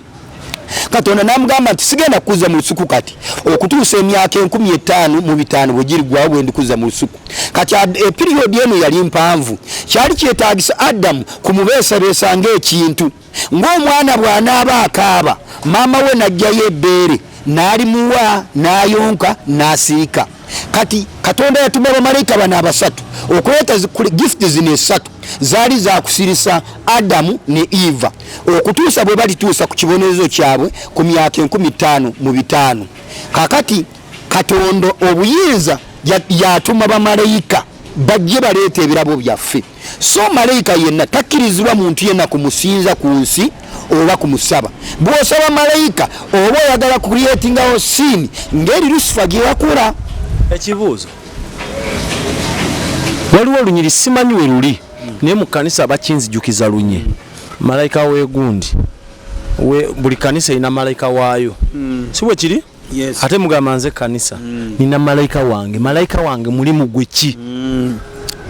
Katonda n'amugamba nti sigenda kuza mu lusuku kati okutuusa emyaka 15 mu 5 bwe girigwawo bwe ndikuza mu lusuku. Kati epiriyodi eno yali mpanvu, kyali kyetaagisa Adamu kumubeesabeesa ng'ekintu. Ng'omwana bw'anaaba akaaba maama we n'ajjayo ebbeere n'alimuwa n'ayonka n'asiika. Kati Katonda yatuma bamalayika bano abasatu okuleeta gift zino esatu zaali za kusirisa Adamu ne Eva okutuusa bwe balituusa ku kibonerezo kyabwe ku myaka 15 mu 5. Kakati Katonda obuyinza yatuma bamalayika bajje baleeta ebirabo byaffe. So malayika yenna takkirizibwa muntu yenna kumusinza ku nsi oba kumusaba. Bw'osaba malayika oba oyagala kucreatingawo sin ng'eri Lucifer gye yakola. Ekibuuzo waliwo olunyiri simanyi we luli naye mu kanisa bakinzijukiza lunye. Malayika weegundi buli kanisa ina malayika waayo si bwe kiri? Yes. ate mugamba nze kanisa nina malayika wange mulimu gwe ki?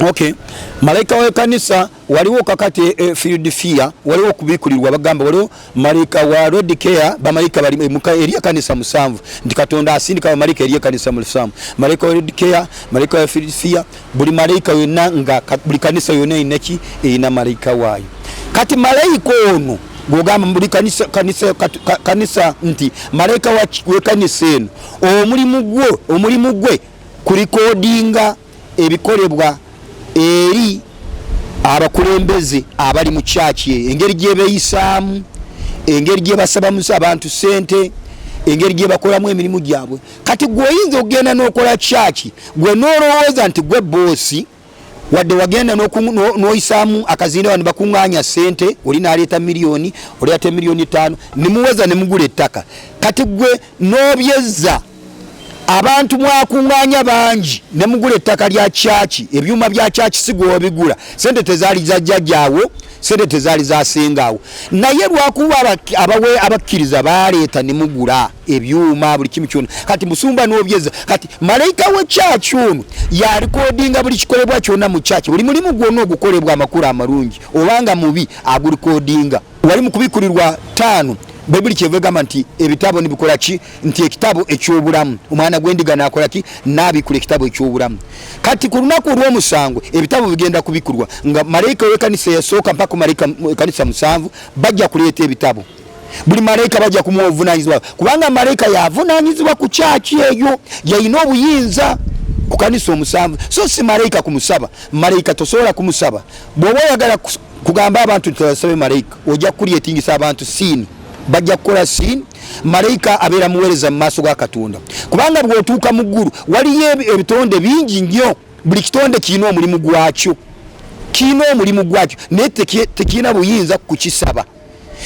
Okay, malaika wa kanisa waliwo kakati Philadelphia waliwo kubikulirwa bagamba waliwo malaika wa Laodicea bamalayika bali muka eriya kanisa musanvu ndi Katonda asindika bamalayika eriya kanisa musanvu malaika wa Laodicea malaika wa Philadelphia buli malaika yonna nga buli kanisa yonna inaki ina malaika wayo kati malaika ono gogamba buli kanisa nti malaika wa kanisa eno omulimu gwe kurikodinga ebikolebwa eri abakulembeze abali mu church engeri gye beyisaamu engeri gye basaba musa abantu sente engeri gye bakolamu emirimu gyabwe kati gwoyinza ogenda n'okola church gwe n'olowooza nti gwe boosi wadde wagenda n'oyisaamu akazinde wano bakuŋŋaanya sente oli n'aleeta miliyoni oleeta miliyoni 5 nimuweza ne mugula ettaka kati gwe n'obyezza abantu mwakuŋŋaanya bangi ne mugula ettaka lya chachi ebyuma bya chachi sigwo bigula sente tezaali za jjajjaawo sente tezaali za sengaawo naye lwakuba abakkiriza baleeta ne mugula ebyuma buli kimu kyonna kati musumba n'obyeza kati malayika we chachi ono yalikodinga buli kikolebwa kyonna mu chachi buli mulimu gwonna ogukolebwa amakulu amalungi obanga mubi agurikodinga wali mu kubikulirwa 5 Bibuli kyevegamba nti ebitabo nibikola ki nti ekitabo ekyobulamu omwana gwendiga nakola ki nabikula ekitabo ekyobulamu kati ku lunaku olw'omusango ebitabo bigenda kubikulwa nga malayika w'ekkanisa yasooka mpaka malayika kanisa musanvu bajja kuleeta ebitabo buli malayika bajja kumuvunaanyizibwa kubanga malayika yavunaanyizibwa ku kyaki eyo yayina obuyinza ku kanisa omusanvu so si malayika kumusaba malayika tosobola kumusaba bw'oba oyagala kugamba abantu tubasabe malayika ojja kulyetingisa abantu siini bajja kukola sin malayika abeera muweereza mu maaso ga Katonda kubanga bw'otuuka mu ggulu waliyo ebitonde bingi nnyo buli kitonde kirina omulimu gwakyo naye tekirina buyinza kukisaba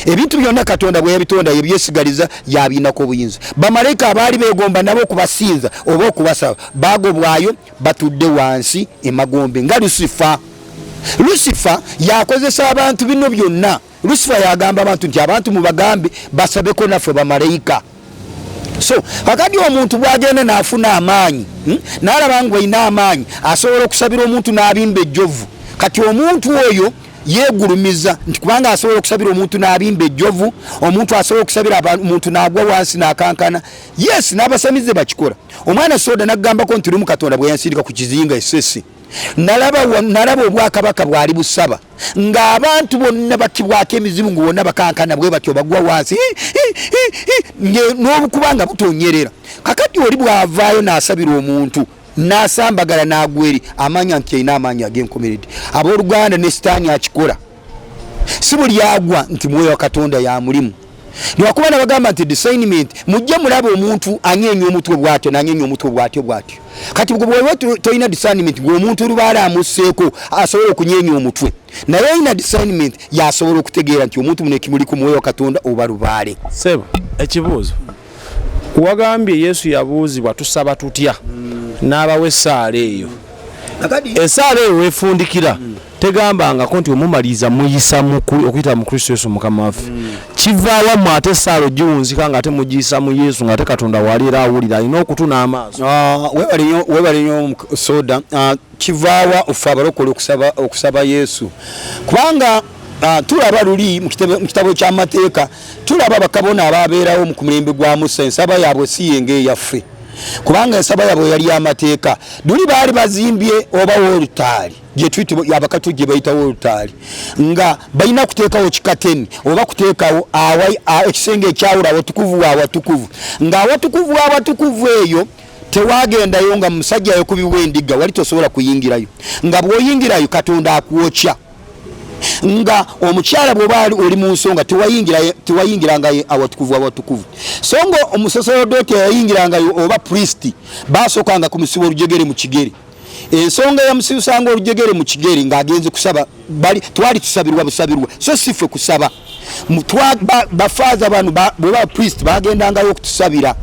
ebintu byonna Katonda bwe yabitonda yebyesigaliza yabiinako obuyinza bamalayika abaali beegomba nabo okubasinza oba okubasaba baagobwayo batudde wansi emagombe nga Lucifer yakozesa abantu bino byonna Lucifer yagamba abantu nti abantu mubagambe basabeko naffe bamalayika so akadi omuntu bwagenda naafuna amaanyi n'alaba nga alina amaanyi asobola okusabira omuntu n'abimba ejjovu kati omuntu oyo yeegulumiza nti kubanga asobola okusabira omuntu n'abimba ejjovu omuntu asobola okusabira omuntu n'agwa wansi n'akankana yes n'abasamize bakikola omwana Soda n'agambako nti lumu Katonda bwe yansindika ku kizinga esesi nalaba obwakabaka bwali busaba ng'abantu bonna battibwako emizimu ngo bonna bakankana bwe batyo bagwa wansi n'obukubanga butonyerera kakati oli bw'avaayo n'asabira omuntu n'asambagala n'agweri amanya nti alina amaanyi ag'enkomeredde abooluganda ne sitaani akikola si buli agwa nti mwoyo wa Katonda ya mulimu niwakuba nabagamba nti discernment mujja mulaba omuntu anyeenya omutwe bw'atyo n'anyeenya omutwe bw'atyo kati bw'oba tolina discernment ng'omuntu olubaala amusseeko asobola okunyeenya omutwe naye olina discernment yasobola okutegeera nti omuntu muno ekimuli ku mwoyo wa Katonda oba lubaale sebo ekibuuzo wagambye Yesu yabuuzibwa tusaba tutya n'abawa essaala eyo essaala eyo weefundikira tegambangako nti omumaliza muyisa okuyita mu Kristo Yesu mukama waffe kivaawa mu ate essaala ogiwunzika nga ate mugiyisa mu Yesu nga ate Katonda waliera awulira alina okutu n'amaaso webali nnyo Soda kivaawa ofe abalokole okusaba Yesu kubanga tulaba luli mu kitabo ky'amateeka tulaba bakabona ababeerawo mu mulembe gwa Musa ensaba yaabwe si yenge eyaffe kubanga ensaba yaabwe yali amateeka luli baali bazimbye oba wolutaali abakatu gye bayitawo olutaali nga balina kuteekawo kikateni oba kuteekawo ekisenge ekyawula awatukuvu awatukuvu nga awatukuvu eyo tewagendayo nga musajja yakubibwa endiga wali tosobola kuyingirayo nga bw'oyingirayo Katonda akwokya nga omukyala bw'oba oli mu nsonga tewayingirangayo awatukuvu so nga omusaserodoti yayingirangayo oba priest basookanga kumusiba olujegere mu kigere ensonga yamusibisanga olujegere mu kigere ng'agenze kusaba twali tusabirwa busabirwa so siffe kusaba bafaaza bano bweba priest bagendangayo okutusabira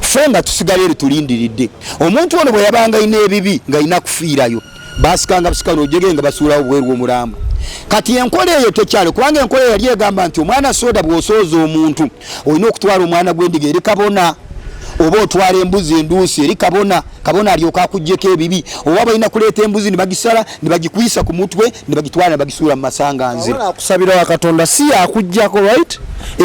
ffe nga tusigala eri tulindiridde omuntu ono bwe yabanga alina ebibi ng'alina kufiirayo basikanga busikano olujegere nga basuulawo bweru omulambo kati enkola eyo tekyalo kubanga enkola yali egamba nti omwana Soda bw'osooza omuntu olina okutwala omwana gw'endiga eri kabona oba otwala embuzi enduusi eri kabona alyoka akuggyeko ebibi, oba balina kuleeta embuzi ne bagisala ne bagikuyisa ku mutwe ne bagitwala ne bagisuula mu masanganze. Akusabira wa Katonda si yakuggyako, right?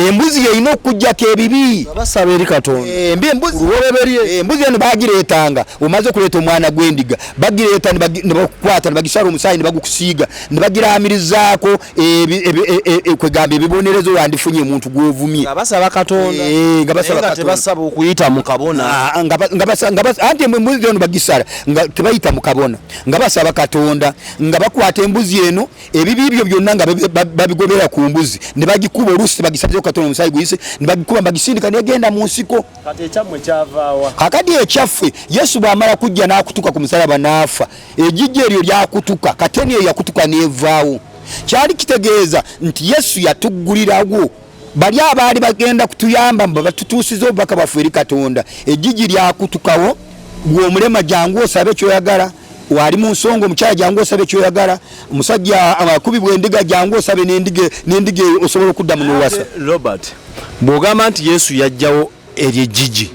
Embuzi yeyina okuggyako ebibi. Basaba eri Katonda. Embuzi eno bagireetanga, omaze okuleeta omwana gw'endiga bagireeta ne bakukwata ne bagisala omusaayi ne bagukusiiga ne bagiraamirizaako kwegamba ebibonerezo wandifunye omuntu gw'ovumye. Basaba Katonda. Tebasaba okuyita mu kabona. Anti embuzi eno bagisala nga tebayita mu kabona, nga basaba Katonda, nga bakwata embuzi eno ebibi byo byonna nga babigobera ku mbuzi ne bagikuba oluusi bagisalizeeko Katonda omusaayi guyise ne bagikuba bagisindika negenda mu nsiko. Kati ekyamwe kyavaawa. Kakati ekyaffe Yesu bw'amala kujja n'akutuka ku musalaba n'afa, ejjijja eryo lyakutuka kateni eyo yakutuka n'evaawo. Kyali kitegeeza nti Yesu yatuggulirawo bali abaali bagenda kutuyamba batutuusiza obubaka bwaffe eri Katonda. Ejjijji lyakutukawo, gwe omulema jangu osabe kyoyagala, wali mu nsonga omukyala jangu osabe kyoyagala, omusajja akubibwa endiga jangu osabe n'endiga osobola okuddamu n'owasa. Robert, bw'ogamba nti Yesu yajjawo eryejjijji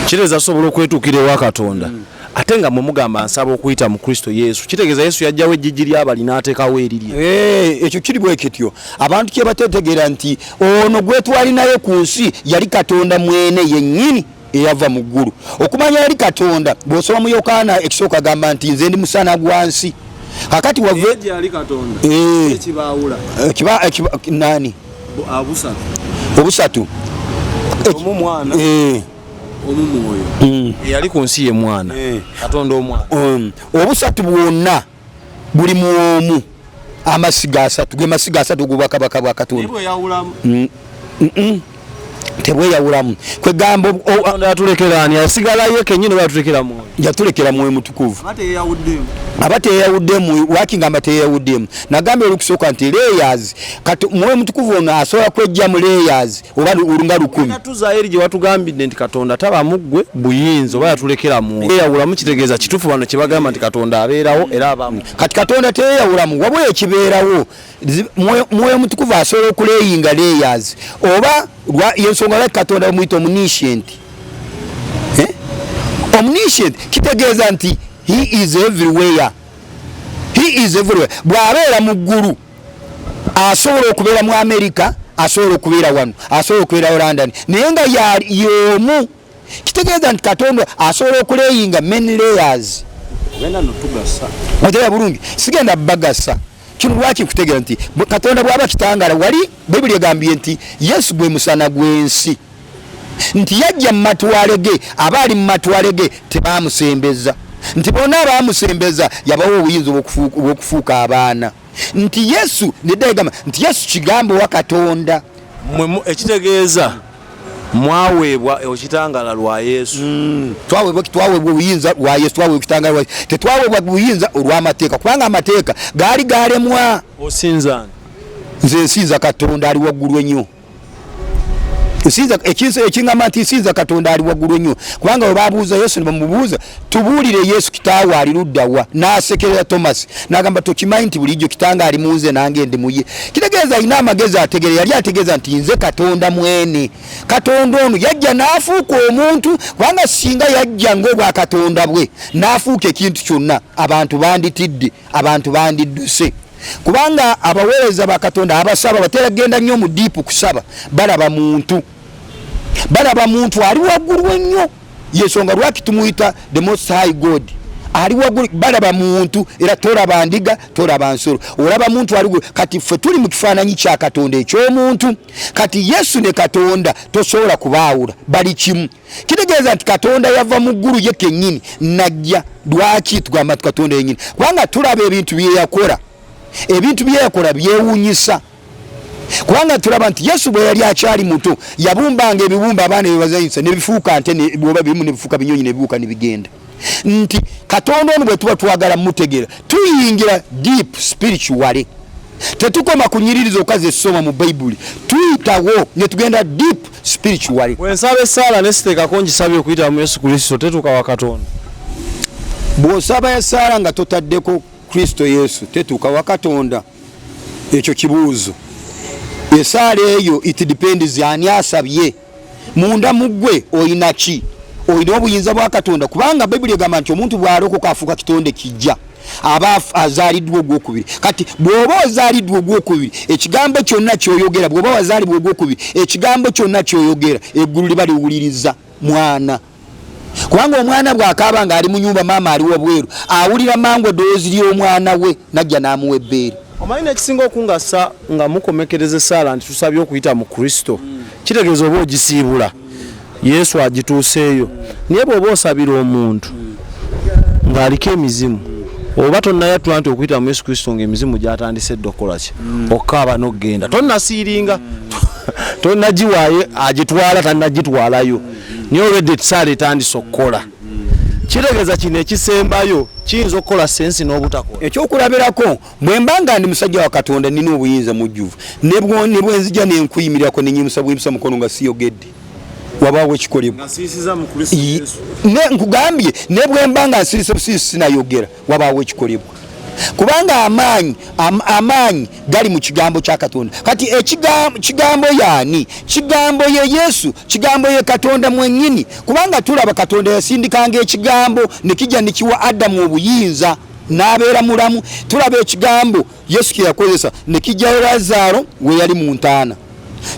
kireza asobola okwetuukira ewa Katonda, ate nga mugamba nsaba okuyita mu Kristo Yesu, kitegeeza Yesu yajjawo ejjijji ly'abali n'ateekawo erirye. Ekyo kiri bwe kityo. Abantu kye batetegeera nti ono gwe twalinayo ku nsi yali Katonda mwene yennyini eyava mu ggulu. Okumanya yali Katonda bw'osoma mu Yokaana ekisooka agamba nti nze ndi musana gwa nsi. Kakati wave yali Katonda ekibaawula nani abusatu obusatu omumwana omumwoyo yali ku nsi ye mwana Katonda omwana obusatu bwonna buli muomu amasiga asatu ge masiga asatu gubakabaka bwa Katonda nibo yawulamu tebweyawulamu kwegamba Katonda yatulekerani asigalayo kenyini batulekeramu yatulekera mwe mutukuvu ate yawuddemu wakingamba teyawuddemu nagambe olukusooka nti layers kati mwe mutukuvu ono asobola kwejja mu layers oba olunga 10 tuzaeri gye watugambidde nti Katonda taba muggwe buyinza oba yatulekeramu yawulamu kitegeeza kituufu bano kye bagamba nti Katonda abeerawo era abamu. Kati Katonda teyawulamu wabula ekibeerawo mwoyo mutukuvu asobola okuleyinga layers oba yensonga lwaki Katonda bamuyita omniscient. Omniscient kitegeeza nti he is everywhere. Bw'abeera mu ggulu asobola okubeera mu America, asobola okubeera wano, asobola okubeera London, naye nga y'omu. Kitegeeza nti Katonda asobola okuleyinga many layers. Otera bulungi sigenda bagasa kino lwaki kutegeera nti Katonda bw'aba kitangala wali Bayibuli egambye nti Yesu gwe musana gw'ensi, nti yajja mu matwale ge, abaali mu matwale ge tebamusembeza, nti bonna abamusembeza yabawo obuyinza obw'okufuuka abaana, nti Yesu neddaegamba nti Yesu kigambo wa Katonda. Ekitegeeza mwaweebwa ekitangala lwa Yesu. Twaweebwa obuyinza lwa Yesu, twaweebwa ekitangala lwa Yesu, tetwaweebwa buyinza olw'amateeka kubanga amateeka gaali galemwa. Osinzani nze nsinza Katonda ali waggulu ennyo. Ekingamba nti nsinza Katonda ali waggulu ennyo kubanga bwe babuuza Yesu ne bamubuuza tubuulire Yesu kitaawe ali ludda wa, n'asekerera Thomas n'agamba tokimanyi nti bulijjo kitange ali munze nange ndi muye. Kitegeeza alina amagezi ategere, yali ategeeza nti nze Katonda mwene. Katonda ono yajja n'afuuka omuntu kubanga singa yajja ng'obwa Katonda bwe n'afuuka ekintu kyonna abantu banditidde, abantu bandidduse. Kubanga abaweereza ba Katonda abasaba batera genda nnyo mu deep kusaba balaba muntu ali waggulu ennyo, yensonga lwaki tumuyita the most high God. Ali waggulu balaba muntu era tolaba ndiga tolaba nsolo, olaba muntu ali kati ffe tuli mu kifaananyi kya Katonda eky'omuntu. Kati Yesu ne Katonda tosobola kubaawula, bali kimu. Kitegeeza nti Katonda yava mu ggulu ye kennyini najja. Lwaki tugamba nti Katonda yennyini? Kubanga tulaba ebintu bye yakola, ebintu byeyakola byewuunyisa. Kubanga tulaba nti Yesu bwe yali akyali muto yabumbanga ebibumba abaana bebazanyisa ne bifuuka nte bwoba birimu ne bifuuka binyonyi ne bibuuka ne bigenda. Nti Katonda ono bwe tuba twagala mutegeera tuyingira deep spiritually, tetukoma kunyiririza okazi esoma mu Bayibuli, tuyitawo ne tugenda deep spiritually. Bwensaba essaala nesiteekako ngisabye okuyita mu Yesu Kristo tetuuka wa Katonda. Bw'osaba essaala nga totaddeko Kristo Yesu tetuuka wa Katonda. Ekyo kibuuzo. Essaala eyo it depends ani asabye. munda mugwe oyina ki oyina obuyinza bwa Katonda kubanga Bible egamba nti omuntu bw'alokoka afuuka kitonde kijja aba azaliddwa ogwokubiri kati bw'oba ozaliddwa ogwokubiri ekigambo kyonna kyoyogera bw'oba wazalibwa ogwokubiri ekigambo kyonna kyoyogera eggulu liba liwuliriza mwana kubanga omwana bw'akaaba ng'ali mu nnyumba maama aliwo bweru awulira mangu eddoboozi ly'omwana we najja n'amuwa ebbeere. Omanyi ekisinga okungasa nga mukomekereza Saala nti tusabye okuyita mu Kristo kitegeeza oba ogisiibula Yesu agituuseeyo naye bw'oba osabira omuntu ng'aliko emizimu oba tonnayatula nti okuyita mu Yesu Kristo ng'emizimu gyatandise dda okukola ki okkaaba n'okgenda tonnasiiringa tonnagiwaayo agitwala tannagitwalayo niye olwedde Saala etandise okukola kitegeeza kino ekisembayo kiyinza okukola sensi n'obutakola. Ekyokulabirako bwe mba nga ndi musajja wa Katonda nina obuyinza mujjuvu ne bwenzija nenkuyimirirako nenyimusa bwimusa mukono nga siyogedde wabaawo ekikolebwa nkugambye ne bwe mba nga nsirise busiisi sinayogera wabaawo ekikolebwa kubanga amaanyi gali mu kigambo kya Katonda kati kigambo yaani kigambo ye Yesu kigambo ye Katonda mwennyini kubanga tulaba Katonda yasindikanga ekigambo nekijja nekiwa Adamu obuyinza n'abeera mulamu tulaba ekigambo Yesu kye yakozesa nekijja Lazaro we yali mu ntaana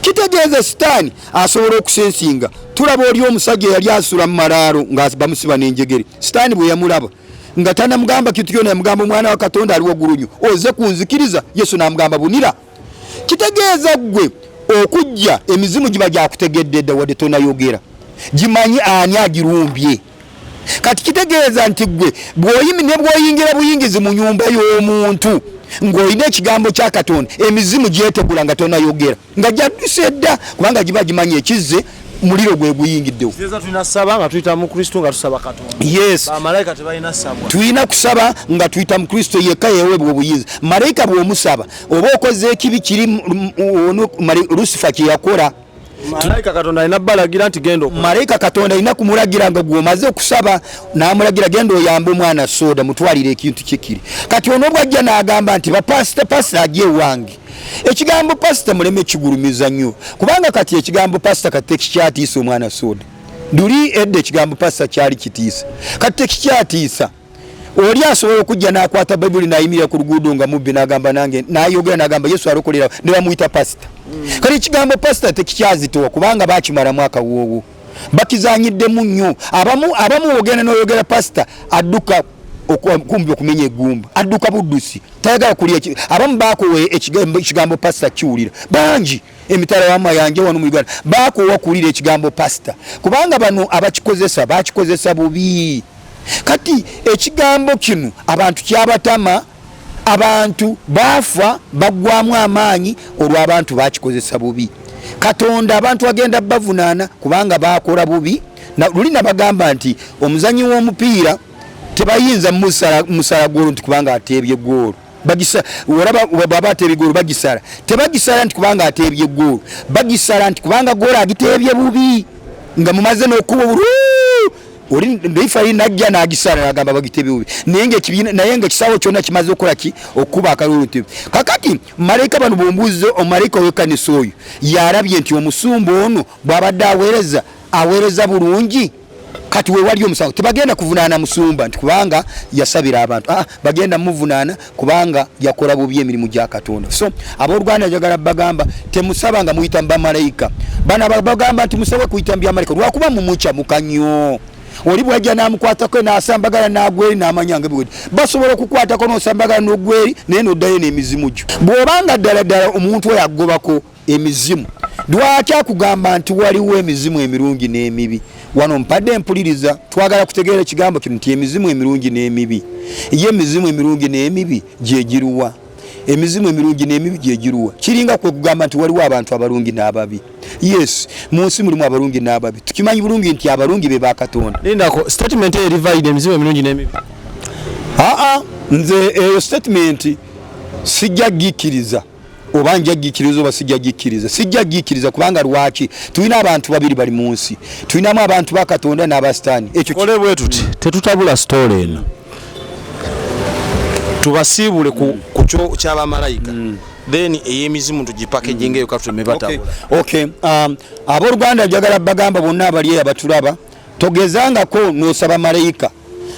kitegeeza sitaani asobola okusensinga tulaba oli omusajja yali asula mu malaalo nga bamusiba n'enjegere sitaani bwe yamulaba nga tanamugamba kitu kyona yamugamba omwana wa Katonda aliwo gulunyu oze kunzikiriza Yesu namugamba bunira kitegeeza gwe okujja emizimu giba gyakutegedde dda wadde tonayogera gimanyi ani agirumbye kati kitegeeza nti gwe bw'oyingira buyingizi mu nyumba y'omuntu ng'olina ekigambo kya Katonda emizimu gyetegula nga tonayogera nga gyadduse dda kubanga giba gimanyi ekizze muliro gwe guyingiddewo. Kitegeeza tulina kusaba nga tuyita mu Kristo nga tusaba Katonda. Yes. Bamalayika tebalina ssabwa. Tulina kusaba nga tuyita mu Kristo yekka yeweebwa obuyinza. Malayika bw'omusaba oba okoze ekibi kiri Lucifer kye yakola. Malayika Katonda alina balagira nti genda okukola. Malayika Katonda alina kumulagira nga gw'omaze okusaba n'amulagira genda oyambe omwana soda mutwalire ekintu kikiri. Kati ono bw'ajja n'agamba nti pasita ajje ewange. Ekigambo pasita muleme kigulumiza nnyo kubanga kati ekigambo pasita kati tekikyatiisa omwana soda nduli edde ekigambo pasita kyali kitiisa kati tekikyatiisa oli asobola okujja n'akwata Bayibuli n'ayimirira ku luguudo nga mubbi n'agamba nange n'ayogera n'agamba Yesu alokolera ne bamuyita pasita kati ekigambo pasita tekikyazitowa kubanga baakimalamu akawoowo bakizanyiddemu nnyo abamu ogenda n'oyogera pasita adduka kumbi okumenya eggumba adduka buddusi tayagala kulya abamu baakowe ekigambo pasita kiwulira bangi emitala wama yange wano mu Uganda baakowa kulira ekigambo pasita kubanga bano abakikozesa bakikozesa bubi kati ekigambo kino abantu kyabatama abantu bafa baggwamu amaanyi olw'abantu bakikozesa bubi Katonda abantu agenda bavunaana kubanga baakola bubi luli nabagamba nti omuzanyi w'omupiira tebayinza musala golo nti kubanga atebye golo bagisa oraba baba atebye golo bagisala tebagisala nti kubanga atebye golo bagisala nti kubanga golo agitebye bubi nga mumaze n'okuba oli ndifali najja n'agisala n'agamba bagitebye bubi naye nga kisawo kyonna kimaze okukola ki okuba akalulu tebe kakati malayika bano bombuuze omalayika w'ekkanisa oyo yarabye nti omusumba ono bw'abadde aweereza bulungi kati we wali omusango tebagenda kuvunaana musumba nti kubanga yasabira abantu bagenda muvunaana kubanga yakola bubi emirimu gya Katonda. So abooluganda njagala bagamba temusaba nga muyita bamalayika bana bagamba nti musabe kuyita byamalayika lwakuba mumuca mukannyo oli bwajja n'amukwatako n'asambagala n'agweri n'amanyanga biwedi basobola okukwatako n'osambagala n'ogweri naye n'oddayo n'emizimu gyo bw'obanga ddala omuntu oyo agobako emizimu lwaki akugamba nti waliwo emizimu emirungi n'emibi wano mpadde empuliriza twagala kutegeera ekigambo kino nti emizimu emirungi n'emibi ye emizimu emirungi n'emibi gyegiruwa emizimu emirungi n'emibi gyegiruwa kiringa kwe kugamba nti waliwo abantu abalungi n'ababi yes munsi mulimu abalungi n'ababi tukimanyi bulungi nti abalungi be ba Katonda lindako statement erivide emizimu emirungi n'emibi nze eyo statement sijja gikkiriza oba nja gikkiriza oba sijja gikkiriza sijja gikkiriza kubanga lwaki tulina abantu babiri bali munsi tulinamu abantu ba Katonda n'abasitaani ekyo kole bwe tuti tetutabula story eno tubasiibule ku kyo ky'abamalayika then ey'emizimu tugipackaging eyo katuleme batabula. Okay. Abooluganda njagala bagamba bonna abali abatulaba togezangako n'osaba malayika.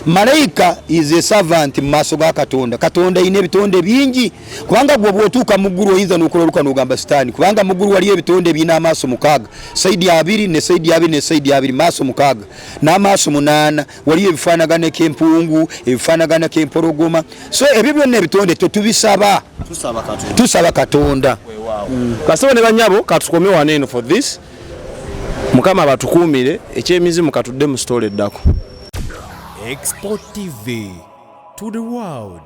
Malayika is a servant mu maaso ga Katonda. Katonda ine ebitonde bingi kubanga gwe bwotuuka mu ggulu oyinza n'okuloluka n'ogamba sitaani kubanga mu ggulu waliyo ebitonde birina amaaso mukaaga saidi 2 ne saidi 2 ne saidi 2 maaso mukaaga n'amaaso 8 waliyo ebifaanagana k'empungu ebifaanagana k'empologoma so ebyo byonna ebitonde tetubisaba tusaba Katonda. Kasaba ne banyabo katukomye waneno for this Mukama batukuumire ekyemizimu katudde mu story eddako. Export TV to the world.